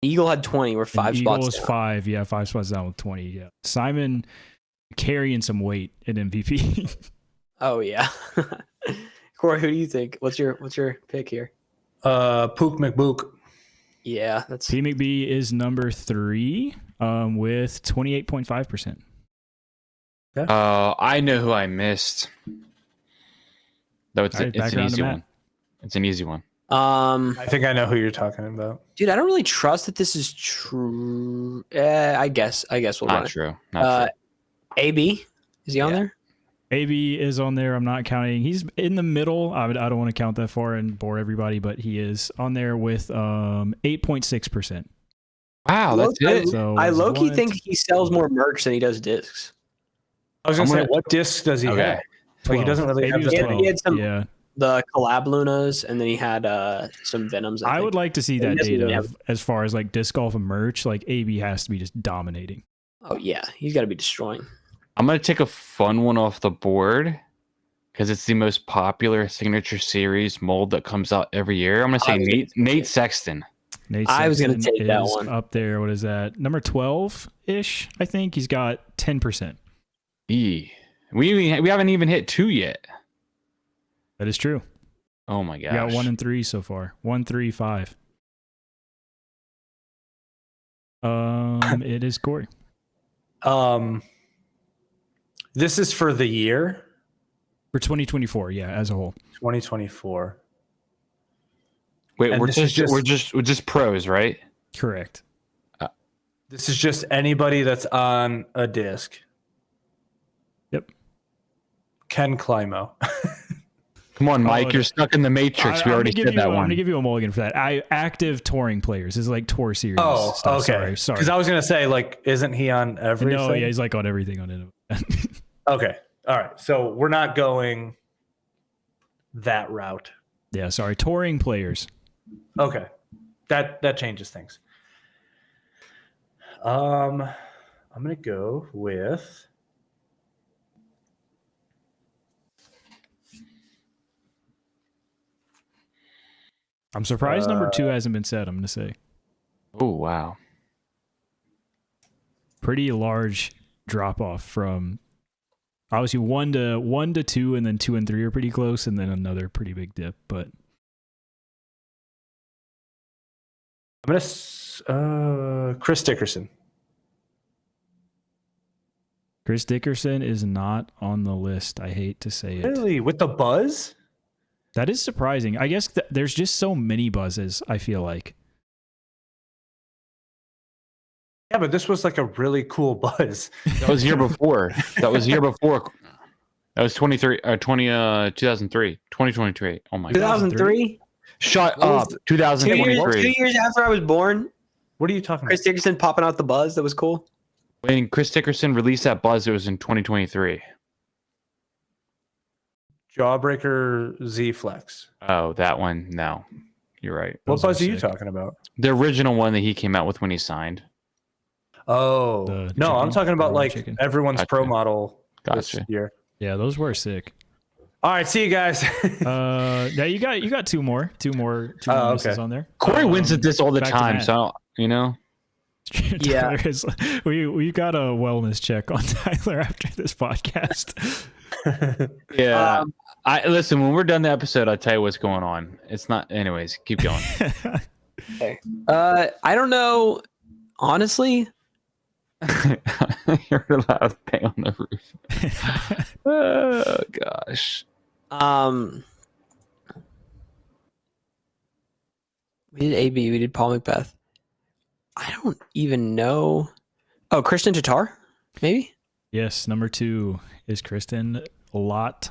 Speaker 3: Eagle had 20. We're 5 spots.
Speaker 1: Eagle was
Speaker 3: down.
Speaker 1: 5. Yeah, 5 spots down with 20. Yeah. Simon carrying some weight at MVP.
Speaker 3: Oh yeah. Corey, who do you think? What's your pick here?
Speaker 4: Pook McBook.
Speaker 3: Yeah, that's
Speaker 1: P. McBee is number 3 with 28.5%.
Speaker 2: I know who I missed. It's an easy one. It's an easy one.
Speaker 4: I think I know who you're talking about.
Speaker 3: Dude, I don't really trust that this is true. I guess we'll run
Speaker 2: Not
Speaker 3: it.
Speaker 2: true. Not true.
Speaker 3: AB, is he on there?
Speaker 1: AB is on there. I'm not counting. He's in the middle. I don't want to count that far and bore everybody, but he is on there with 8.6%.
Speaker 2: Wow, that's it.
Speaker 1: So
Speaker 3: I low-key think he sells more merch than he does discs.
Speaker 4: I was going to say, what disc does he have? Like, he doesn't really have
Speaker 3: He had some,
Speaker 1: yeah.
Speaker 3: the collab Lunas, and then he had some Venoms.
Speaker 1: I would like to see that data
Speaker 3: really
Speaker 1: as far as like disc golf and merch. Like AB has to be just dominating.
Speaker 3: Oh yeah, he's got to be destroying.
Speaker 2: I'm going to take a fun one off the board because it's the most popular signature series mold that comes out every year. I'm going to say Nate Sexton.
Speaker 3: I was going to take that one.
Speaker 1: Up there. What is that? Number 12-ish, I think. He's got 10%.
Speaker 2: We haven't even hit 2 yet.
Speaker 1: That is true.
Speaker 2: Oh my gosh.
Speaker 1: We got 1 and 3 so far. 1, 3, 5. It is Corey.
Speaker 4: This is for the year?
Speaker 1: For 2024, yeah, as a whole.
Speaker 4: 2024.
Speaker 2: Wait,
Speaker 4: And
Speaker 2: we're
Speaker 4: this is
Speaker 2: just pros, right?
Speaker 1: Correct.
Speaker 4: This is just anybody that's on a disc.
Speaker 1: Yep.
Speaker 4: Ken Climo.
Speaker 2: Come on, Mike. You're stuck in the matrix. We already said that one.
Speaker 1: I'm going to give you a mulligan for that. Active touring players. This is like tour series.
Speaker 4: Oh,
Speaker 1: stuff.
Speaker 4: okay.
Speaker 1: Sorry.
Speaker 4: Because I was going to say, like, isn't he on everything?
Speaker 1: No, yeah, he's like on everything on it.
Speaker 4: Okay. All right. So we're not going that route.
Speaker 1: Yeah, sorry. Touring players.
Speaker 4: Okay. That changes things. I'm going to go with...
Speaker 1: I'm surprised number 2 hasn't been said. I'm gonna say
Speaker 2: Oh wow.
Speaker 1: pretty large drop off from obviously 1 to 2, and then 2 and 3 are pretty close, and then another pretty big dip. But
Speaker 4: I'm gonna Chris Dickerson.
Speaker 1: Chris Dickerson is not on the list. I hate to say it.
Speaker 4: Really, with the buzz?
Speaker 1: That is surprising. I guess there's just so many buzzes, I feel like.
Speaker 4: Yeah, but this was like a really cool buzz.
Speaker 2: That was year before. That was year before. That was 2003. 2023. Oh my god.
Speaker 3: 2003.
Speaker 2: Shut
Speaker 4: What was
Speaker 2: up.
Speaker 4: the-
Speaker 2: 2023.
Speaker 3: 2 years after I was born,
Speaker 4: What are you talking
Speaker 3: Chris Dickerson popping out the buzz. That was cool.
Speaker 2: When Chris Dickerson released that buzz, it was in 2023.
Speaker 4: about? Jawbreaker Z Flex.
Speaker 2: Oh, that one. No. You're right.
Speaker 4: What
Speaker 1: Those are
Speaker 4: buzz are you
Speaker 1: sick.
Speaker 4: talking about?
Speaker 2: The original one that he came out with when he signed.
Speaker 4: Oh,
Speaker 1: The
Speaker 4: no, I'm
Speaker 1: chicken?
Speaker 4: talking about
Speaker 1: The
Speaker 4: like
Speaker 1: chicken?
Speaker 4: everyone's pro
Speaker 2: Gotcha.
Speaker 4: model this
Speaker 2: Gotcha.
Speaker 4: year.
Speaker 1: Yeah, those were sick.
Speaker 4: All right, see you guys.
Speaker 1: Yeah, you got two more
Speaker 4: Oh,
Speaker 1: misses
Speaker 4: okay.
Speaker 1: on there.
Speaker 2: Corey wins at this all the
Speaker 1: back to
Speaker 2: time,
Speaker 1: Matt.
Speaker 2: so I don't, you know.
Speaker 3: Yeah.
Speaker 1: we got a wellness check on Tyler after this podcast.
Speaker 2: Yeah.
Speaker 3: Um,
Speaker 2: I listen, when we're done the episode, I'll tell you what's going on. It's not anyways, keep going.
Speaker 3: I don't know. Honestly,
Speaker 2: You're allowed to pay on the roof. Oh gosh.
Speaker 3: we did AB. We did Paul Macbeth. I don't even know. Oh, Christian Tatar, maybe.
Speaker 1: Yes, number 2 is Kristen Lat.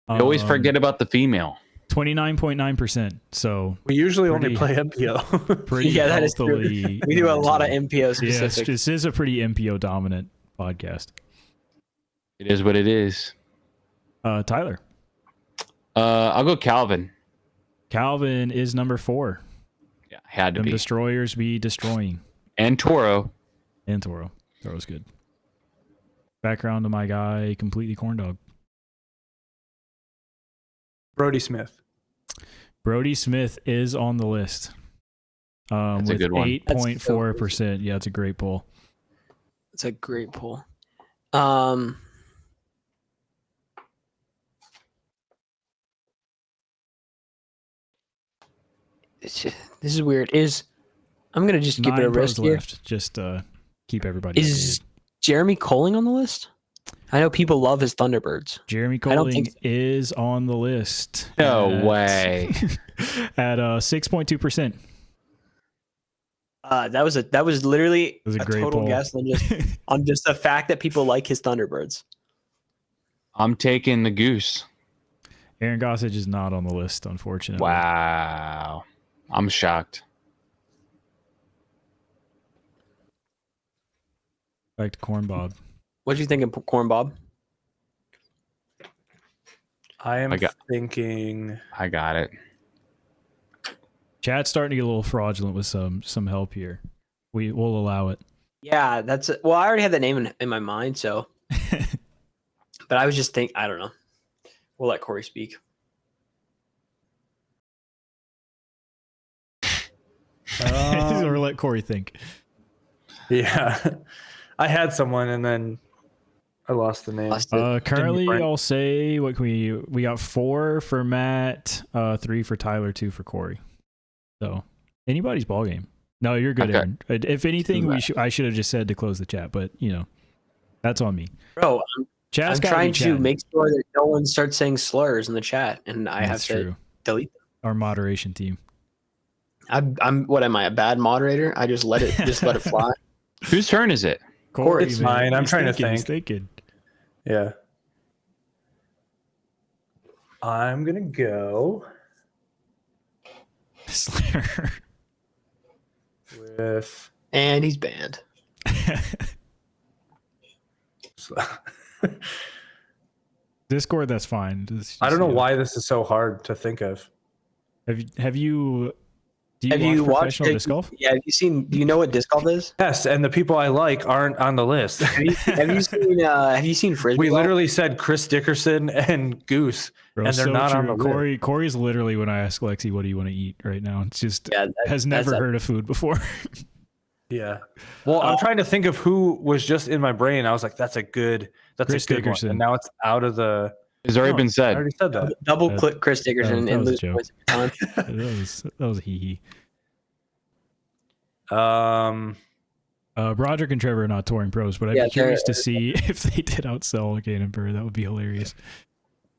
Speaker 2: We always forget about the female.
Speaker 1: 29.9%. So
Speaker 4: We usually
Speaker 1: Pretty-
Speaker 4: only play MPO.
Speaker 1: pretty
Speaker 3: Yeah, that is true.
Speaker 1: healthily
Speaker 3: We do a
Speaker 1: number
Speaker 3: lot of
Speaker 1: 2.
Speaker 3: MPO
Speaker 1: Yes,
Speaker 3: specific.
Speaker 1: this is a pretty MPO dominant podcast.
Speaker 2: It is what it is.
Speaker 1: Tyler.
Speaker 2: I'll go Calvin.
Speaker 1: Calvin is number 4.
Speaker 2: Yeah, had to
Speaker 1: Them
Speaker 2: be.
Speaker 1: destroyers be destroying.
Speaker 2: And Toro.
Speaker 1: And Toro. Toro's good. Background to my guy, completely corn dog.
Speaker 4: Brody Smith.
Speaker 1: Brody Smith is on the list.
Speaker 2: That's a
Speaker 1: with
Speaker 2: good one.
Speaker 1: 8.4%. Yeah, it's a great poll.
Speaker 3: It's a great pull. This is weird. I'm gonna just give it a
Speaker 1: 9
Speaker 3: risk
Speaker 1: pros
Speaker 3: here.
Speaker 1: left. Just keep everybody
Speaker 3: Is
Speaker 1: updated.
Speaker 3: Jeremy Colling on the list? I know people love his Thunderbirds.
Speaker 1: Jeremy
Speaker 3: I don't
Speaker 1: Colling
Speaker 3: think-
Speaker 1: is on the list.
Speaker 2: No
Speaker 1: at-
Speaker 2: way.
Speaker 1: At 6.2%.
Speaker 3: That was literally
Speaker 1: was a
Speaker 3: a
Speaker 1: great
Speaker 3: total
Speaker 1: poll.
Speaker 3: guess on just the fact that people like his Thunderbirds.
Speaker 2: I'm taking the goose.
Speaker 1: Aaron Gossage is not on the list, unfortunately.
Speaker 2: Wow. I'm shocked.
Speaker 1: Back to Corn Bob.
Speaker 3: What do you think of Corn Bob?
Speaker 4: I am
Speaker 2: I got-
Speaker 4: thinking.
Speaker 2: I got it.
Speaker 1: Chat's starting to get a little fraudulent with some help here. We'll allow it.
Speaker 3: Yeah, well, I already had the name in my mind, so. But I was just I don't know. We'll let Corey speak.
Speaker 1: Or let Corey think.
Speaker 4: Yeah, I had someone and then I lost the name.
Speaker 3: Lost it.
Speaker 1: Currently,
Speaker 4: Brent.
Speaker 1: I'll say what can we got 4 for Matt, 3 for Tyler, 2 for Corey. So anybody's ball game. No, you're good,
Speaker 2: Okay.
Speaker 1: Aaron. If anything, I should have just said to close the chat, but that's on me.
Speaker 3: Bro,
Speaker 1: Chat's
Speaker 3: I'm
Speaker 1: gotta be
Speaker 3: trying to
Speaker 1: chatting.
Speaker 3: make sure that no one starts saying slurs in the chat, and I
Speaker 1: That's
Speaker 3: have to
Speaker 1: true.
Speaker 3: delete them.
Speaker 1: Our moderation team.
Speaker 3: I'm what am I, a bad moderator? I just let it fly.
Speaker 2: Whose turn is it?
Speaker 1: Corey,
Speaker 4: It's
Speaker 1: man,
Speaker 4: mine. I'm
Speaker 1: he's
Speaker 4: trying to
Speaker 1: thinking, he's
Speaker 4: think.
Speaker 1: thinking.
Speaker 4: Yeah. I'm gonna go
Speaker 1: Slayer.
Speaker 4: with.
Speaker 3: And he's banned.
Speaker 1: Discord, that's fine.
Speaker 4: I don't know why this is so hard to think of.
Speaker 1: Have you Do you
Speaker 3: Have
Speaker 1: watch
Speaker 3: you watched
Speaker 1: professional disc golf?
Speaker 3: Yeah, have you seen? Do you know what disc golf is?
Speaker 4: Yes, and the people I like aren't on the list.
Speaker 3: Have you seen frisbee?
Speaker 4: We
Speaker 3: golf?
Speaker 4: literally said Chris Dickerson and Goose,
Speaker 1: Bro,
Speaker 4: and they're
Speaker 1: so
Speaker 4: not on
Speaker 1: true.
Speaker 4: the list.
Speaker 1: Corey's literally when I ask Lexi, "What do you want to eat right now?" It's just has never heard of food before.
Speaker 4: Yeah. Well, I'm trying to think of who was just in my brain. I was like, that's a good
Speaker 1: Chris
Speaker 4: one.
Speaker 1: Dickerson.
Speaker 4: And now it's out of the.
Speaker 2: It's already been
Speaker 4: I
Speaker 2: said.
Speaker 4: already said that.
Speaker 3: Double click Chris Dickerson
Speaker 1: that
Speaker 3: and
Speaker 1: was a
Speaker 3: lose
Speaker 1: joke.
Speaker 3: points every time.
Speaker 1: that was a hee hee.
Speaker 4: Um,
Speaker 1: Broderick and Trevor are not touring pros, but I'd be curious to see if they did outsell Gaten Burr. That would be hilarious.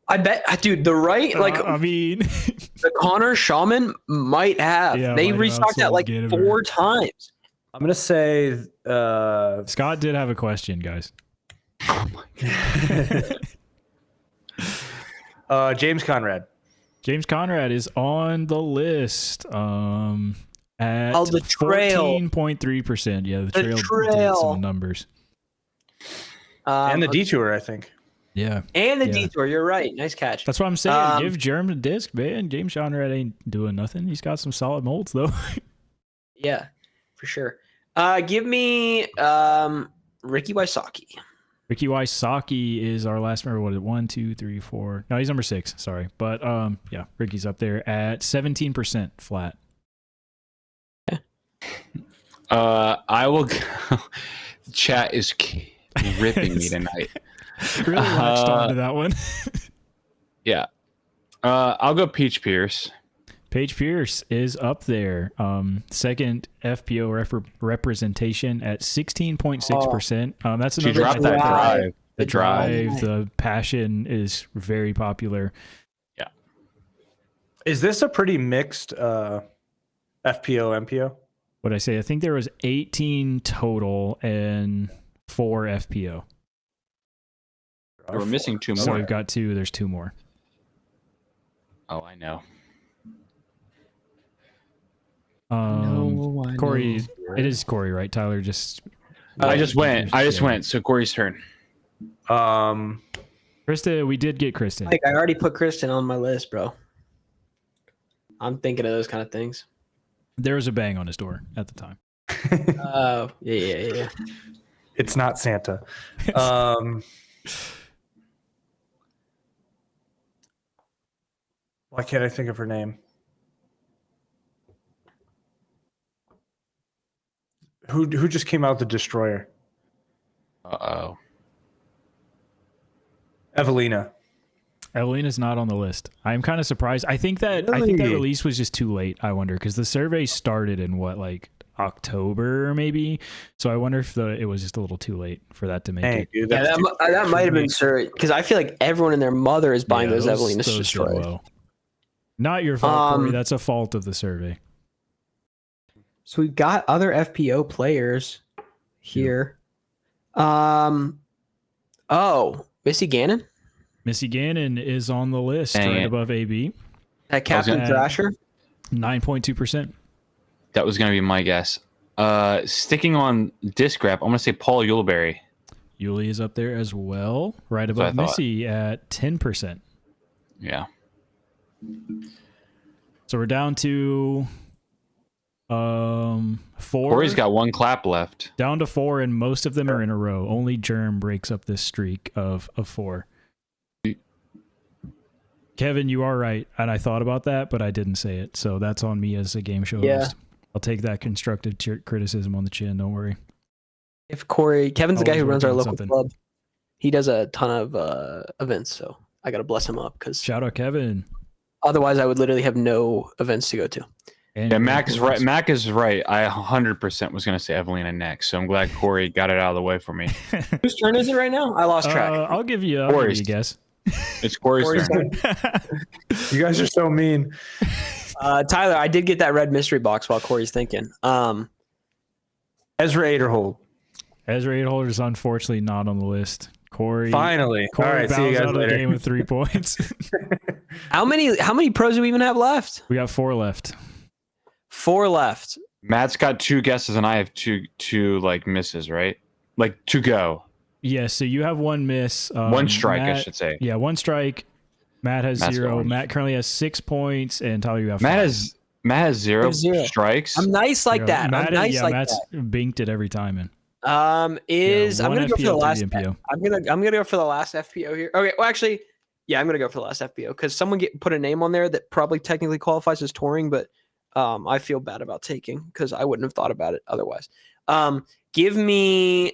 Speaker 3: I bet, dude. The right,
Speaker 1: I mean,
Speaker 3: the Connor Shaman might have.
Speaker 1: Yeah,
Speaker 3: They
Speaker 1: might have
Speaker 3: restocked that
Speaker 1: outsold
Speaker 3: like
Speaker 1: Gaten
Speaker 3: 4
Speaker 1: Burr.
Speaker 3: times.
Speaker 4: I'm gonna say.
Speaker 1: Scott did have a question, guys.
Speaker 4: James Conrad.
Speaker 1: James Conrad is on the list. At
Speaker 3: the trail.
Speaker 1: 14.3%. Yeah, the trail did some numbers.
Speaker 4: And the detour, I think.
Speaker 1: Yeah.
Speaker 3: And the detour. You're right. Nice catch.
Speaker 1: That's what I'm saying. Give Germ a disc, man. James Conrad ain't doing nothing. He's got some solid molds, though.
Speaker 3: Yeah, for sure. Give me Ricky Wysocki.
Speaker 1: Ricky Wysocki is our last member. What is it? 1, 2, 3, 4. No, he's number 6. Sorry. But yeah, Ricky's up there at 17% flat.
Speaker 2: I will go. The chat is ripping me tonight.
Speaker 1: Really latched onto that one.
Speaker 2: Yeah. I'll go Peach Pierce.
Speaker 1: Paige Pierce is up there. Second FPO representation at 16.6%. That's
Speaker 2: She
Speaker 1: another.
Speaker 2: dropped that drive.
Speaker 1: The drive, the passion is very popular.
Speaker 2: Yeah.
Speaker 4: Is this a pretty mixed FPO MPO?
Speaker 1: What I say? I think there was 18 total and 4 FPO.
Speaker 2: We're missing 2 more.
Speaker 1: So we've got 2. There's 2 more.
Speaker 2: Oh, I know.
Speaker 1: Corey, it is Corey, right? Tyler just.
Speaker 2: I just went. So Corey's turn.
Speaker 1: Krista, we did get Kristen.
Speaker 3: Like I already put Kristen on my list, bro. I'm thinking of those kind of things.
Speaker 1: There was a bang on his door at the time.
Speaker 3: Oh, yeah.
Speaker 4: It's not Santa. Why can't I think of her name? Who just came out the Destroyer?
Speaker 2: Uh-oh.
Speaker 4: Evelina.
Speaker 1: Evelina's not on the list. I'm kind of surprised. I think that release was just too late. I wonder because the survey started in October maybe. So I wonder if it was just a little too late for that to make it.
Speaker 4: Dude,
Speaker 3: Yeah, that might have been sir because I feel like everyone and their mother is buying those Evelina's
Speaker 1: did
Speaker 3: Destroyers.
Speaker 1: well. Not your fault, Corey. That's a fault of the survey.
Speaker 3: So we've got other FPO players here. Missy Gannon.
Speaker 1: Missy Gannon is on the list right above AB.
Speaker 3: That Captain Thrasher.
Speaker 1: 9.2%.
Speaker 2: That was going to be my guess. Sticking on disc wrap, I'm going to say Paul Yuleberry.
Speaker 1: Yuli is up there as well, right above Missy at 10%.
Speaker 2: Yeah.
Speaker 1: So we're down to 4.
Speaker 2: Corey's got 1 clap left.
Speaker 1: Down to 4, and most of them are in a row. Only Germ breaks up this streak of 4. Kevin, you are right, and I thought about that, but I didn't say it. So that's on me as a game show host. I'll take that constructive criticism on the chin. Don't worry.
Speaker 3: If Kevin's the guy who runs our local
Speaker 1: something.
Speaker 3: club. He does a ton of events, so I got to bless him up because
Speaker 1: Shout out Kevin.
Speaker 3: otherwise I would literally have no events to go to.
Speaker 1: And
Speaker 2: Yeah, Mac is right. Mac is right. I 100% was going to say Evelina next, so I'm glad Corey got it out of the way for me.
Speaker 3: Whose turn is it right now? I lost track.
Speaker 1: I'll give you a guess.
Speaker 2: It's Corey's turn.
Speaker 4: You guys are so mean.
Speaker 3: Tyler, I did get that red mystery box while Corey's thinking.
Speaker 4: Ezra Aderhold.
Speaker 1: Ezra Aderhold is unfortunately not on the list. Corey.
Speaker 4: Finally.
Speaker 1: Corey
Speaker 4: All right, see you
Speaker 1: bows
Speaker 4: guys
Speaker 1: out of the
Speaker 4: later.
Speaker 1: game with 3 points.
Speaker 3: How many pros do we even have left?
Speaker 1: We got 4 left.
Speaker 3: 4 left.
Speaker 2: Matt's got 2 guesses, and I have two like misses, right? Like 2 go.
Speaker 1: Yeah, so you have 1 miss.
Speaker 2: 1 strike,
Speaker 1: Matt,
Speaker 2: I should say.
Speaker 1: Yeah, 1 strike. Matt has
Speaker 2: Matt's
Speaker 1: 0.
Speaker 2: got 1.
Speaker 1: Matt currently has 6 points, and Tyler, you have 5.
Speaker 2: Matt has Matt has zero
Speaker 3: Zero.
Speaker 2: strikes.
Speaker 3: I'm nice like that. I'm nice like
Speaker 1: Matt's
Speaker 3: that.
Speaker 1: binked it every time, man.
Speaker 3: I'm gonna go for the last.
Speaker 1: MPO.
Speaker 3: I'm gonna go for the last FPO here. Okay, well actually, yeah, I'm gonna go for the last FPO because someone put a name on there that probably technically qualifies as touring, but I feel bad about taking because I wouldn't have thought about it otherwise. Give me.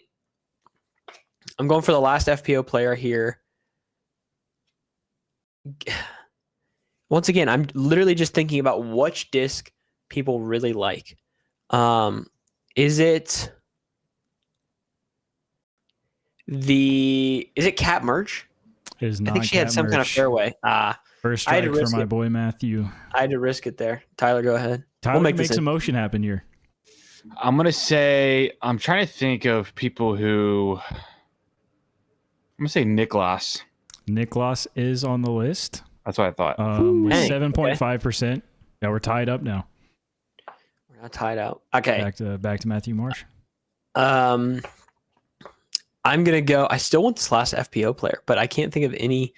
Speaker 3: I'm going for the last FPO player here. Once again, I'm literally just thinking about which disc people really like. Is it Cat Merch?
Speaker 1: It is not.
Speaker 3: I think she had some kind of fairway.
Speaker 1: First strike for my boy Matthew.
Speaker 3: I had to risk it there. Tyler, go ahead.
Speaker 1: Tyler, we'll make some motion happen here.
Speaker 2: I'm gonna say I'm trying to think of people who. I'm gonna say Niklas.
Speaker 1: Niklas is on the list.
Speaker 2: That's what I thought.
Speaker 1: With 7.5%. Yeah, we're tied up now.
Speaker 3: We're not tied out. Okay.
Speaker 1: Back to Matthew Marsh.
Speaker 3: I'm gonna go. I still want this last FPO player, but I can't think of any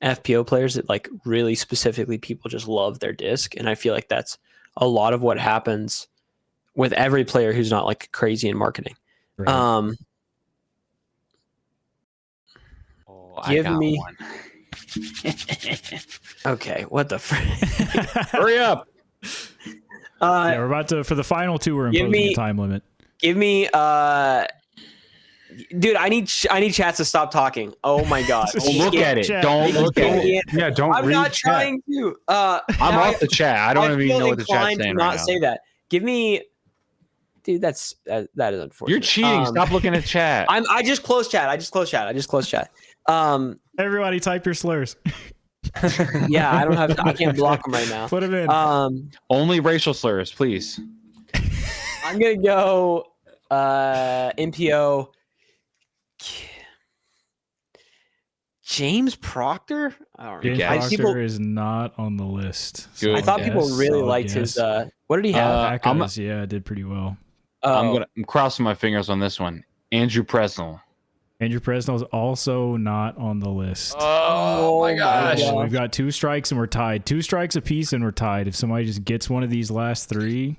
Speaker 3: FPO players that like really specifically people just love their disc, and I feel like that's a lot of what happens with every player who's not like crazy in marketing.
Speaker 1: Right.
Speaker 3: Give me. Okay, what the frick?
Speaker 2: Hurry up!
Speaker 1: Yeah, we're about to for the final two. We're imposing a time limit.
Speaker 3: Give me, dude. I need chats to stop talking. Oh my god!
Speaker 2: Don't look at it. Don't look at it.
Speaker 4: Yeah, don't.
Speaker 3: I'm not trying to.
Speaker 2: I'm off the chat. I don't even know what the chat's saying right now.
Speaker 3: Say that. Give me, dude. That is unfortunate.
Speaker 2: You're cheating. Stop looking at chat.
Speaker 3: I just closed chat. I just closed chat.
Speaker 1: Everybody, type your slurs.
Speaker 3: Yeah, I can't block them right now.
Speaker 1: Put them in.
Speaker 2: Only racial slurs, please.
Speaker 3: I'm gonna go MPO James Proctor.
Speaker 1: James Proctor is not on the list.
Speaker 2: Good.
Speaker 3: I thought people really liked his. What did he have?
Speaker 1: Yeah, did pretty well.
Speaker 2: I'm crossing my fingers on this one. Andrew Presnell.
Speaker 1: Andrew Presnell is also not on the list.
Speaker 2: Oh my gosh.
Speaker 1: We've got 2 strikes and we're tied. 2 strikes apiece and we're tied. If somebody just gets one of these last 3,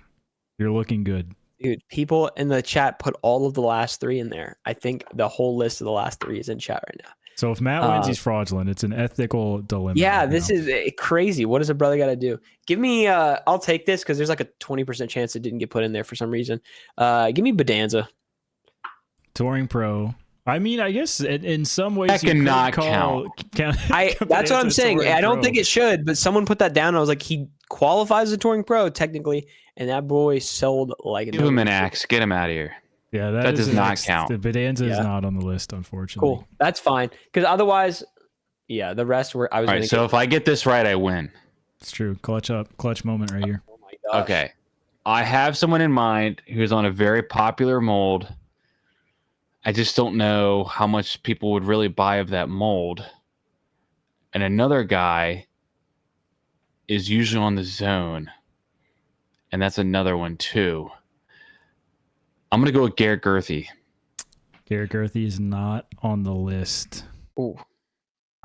Speaker 1: you're looking good.
Speaker 3: Dude, people in the chat put all of the last 3 in there. I think the whole list of the last 3 is in chat right now.
Speaker 1: So if Matt wins, he's fraudulent. It's an ethical dilemma.
Speaker 3: Yeah, this is crazy. What does a brother got to do? Give me, I'll take this because there's like a 20% chance it didn't get put in there for some reason. Give me Bedanza.
Speaker 1: Touring Pro. I mean, I guess in some ways
Speaker 2: that cannot count.
Speaker 3: That's what I'm saying. I don't think it should, but someone put that down. I was like, he qualifies as a touring pro technically, and that boy sold like.
Speaker 2: Give him an axe. Get him out of here.
Speaker 1: Yeah,
Speaker 2: that does not count.
Speaker 1: The Bedanza is not on the list, unfortunately.
Speaker 3: Cool, that's fine. Because otherwise, yeah, the rest were. I was.
Speaker 2: All right, so if I get this right, I win.
Speaker 1: It's true. Clutch moment right here.
Speaker 3: Oh my gosh.
Speaker 2: Okay, I have someone in mind who's on a very popular mold. I just don't know how much people would really buy of that mold. And another guy is usually on the zone. And that's another one too. I'm going to go with Garrett Gurthey.
Speaker 1: Garrett Gurthey is not on the list.
Speaker 3: Ooh.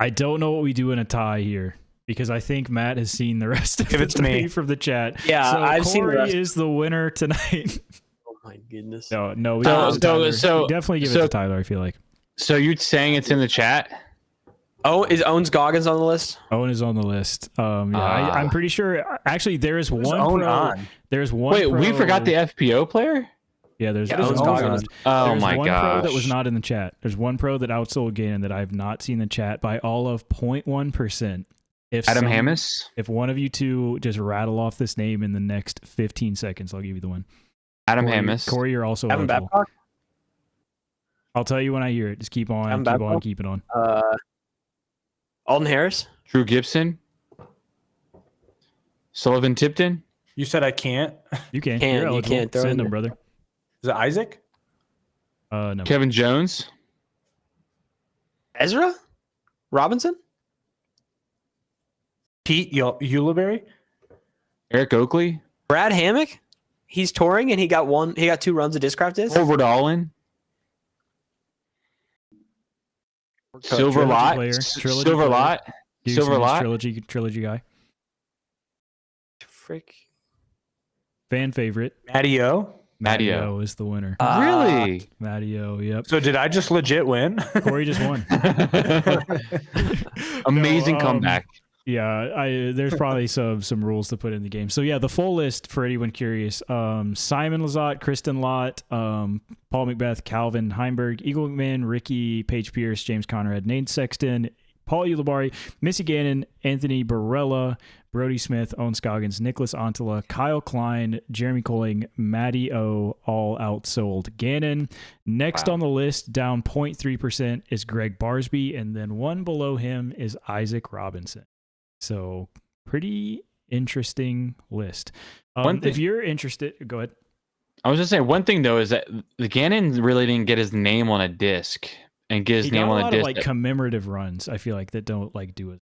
Speaker 1: I don't know what we do in a tie here because I think Matt has seen the rest of the 3 from the chat.
Speaker 3: Yeah,
Speaker 1: so
Speaker 3: I've seen the rest.
Speaker 1: Corey is the winner tonight.
Speaker 3: Oh my goodness.
Speaker 1: No, we definitely give it to Tyler, I feel like.
Speaker 2: So you're saying it's in the chat?
Speaker 3: Oh, is Owens Goggins on the list?
Speaker 1: Owen is on the list. I'm pretty sure. Actually, there is one pro. There's one.
Speaker 2: Wait,
Speaker 1: pro,
Speaker 2: we forgot the FPO player?
Speaker 1: Yeah, there's
Speaker 3: Owens Goggins.
Speaker 2: Oh my
Speaker 1: one
Speaker 2: gosh.
Speaker 1: pro that was not in the chat. There's one pro that outsold Gannon that I've not seen the chat by all of 0.1%.
Speaker 2: Adam Hammis?
Speaker 1: If one of you two just rattle off this name in the next 15 seconds, I'll give you the one.
Speaker 2: Adam Hammis.
Speaker 1: Corey, you're also
Speaker 3: Evan
Speaker 1: eligible.
Speaker 3: Babcock?
Speaker 1: I'll tell you when I hear it. Just keep on, keep it on.
Speaker 3: Alden Harris?
Speaker 2: Drew Gibson? Sullivan Tipton?
Speaker 4: You said I can't.
Speaker 1: You can.
Speaker 3: You can't throw
Speaker 1: Send
Speaker 3: in
Speaker 1: them, brother.
Speaker 4: Is it Isaac?
Speaker 1: No.
Speaker 2: Kevin Jones?
Speaker 3: Ezra? Robinson?
Speaker 4: Pete Ulibarri?
Speaker 2: Eric Oakley?
Speaker 3: Brad Hammock? He's touring and he got 2 runs of Discraft Disc.
Speaker 2: Over Dolan? Silver Lot? Silver Lot? Silver Lot?
Speaker 1: Trilogy guy.
Speaker 3: Frick.
Speaker 1: fan favorite.
Speaker 4: Matty-O?
Speaker 2: Matty-O.
Speaker 1: is the winner.
Speaker 2: Really?
Speaker 1: Matty-O, yep.
Speaker 4: So did I just legit win?
Speaker 1: Corey just won.
Speaker 2: Amazing
Speaker 1: No,
Speaker 2: comeback.
Speaker 1: Yeah, there's probably some rules to put in the game. So yeah, the full list for anyone curious: Simon Lizotte, Kristen Lott, Paul Macbeth, Calvin Heimberg, Eagle McMahon, Ricky, Paige Pierce, James Conrad, Nate Sexton, Paul Ulibarri, Missy Gannon, Anthony Barella, Brody Smith, Owen Scoggins, Nicholas Antela, Kyle Klein, Jeremy Colling, Matty-O, all outsold Gannon. Next on the list, down 0.3%, is Greg Barsby, and then one below him is Isaac Robinson. So pretty interesting list. If you're interested, go ahead.
Speaker 2: I was just saying one thing though is that the Gannon really didn't get his name on a disc and get his name on a disc.
Speaker 1: Of, like commemorative runs, I feel like, that don't like do it.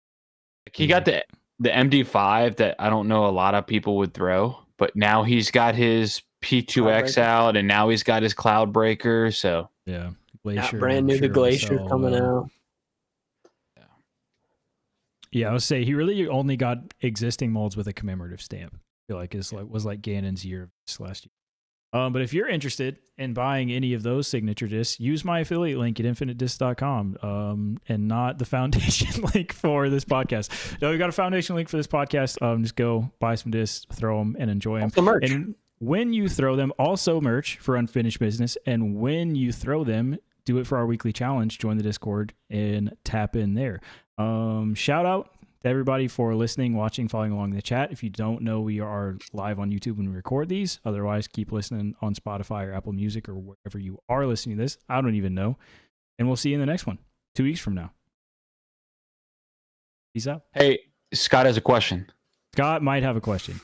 Speaker 2: He got the MD5 that I don't know a lot of people would throw, but now he's got his P2X out, and now he's got his Cloudbreaker. So
Speaker 1: yeah, Glacier,
Speaker 3: brand new, the Glacier coming out.
Speaker 1: Yeah, I would say he really only got existing molds with a commemorative stamp. I feel like was like Gannon's year last year. But if you're interested in buying any of those signature discs, use my affiliate link at infinitedisc.com and not the foundation link for this podcast. No, we got a foundation link for this podcast. Just go buy some discs, throw them, and enjoy them.
Speaker 3: Also merch.
Speaker 1: And when you throw them, also merch for Unfinished Business. And when you throw them, do it for our weekly challenge. Join the Discord and tap in there. Shout out to everybody for listening, watching, following along in the chat. If you don't know, we are live on YouTube when we record these. Otherwise, keep listening on Spotify or Apple Music or wherever you are listening to this. I don't even know. And we'll see you in the next one, 2 weeks from now. Peace out.
Speaker 2: hey, Scott has a question.
Speaker 1: Scott might have a question.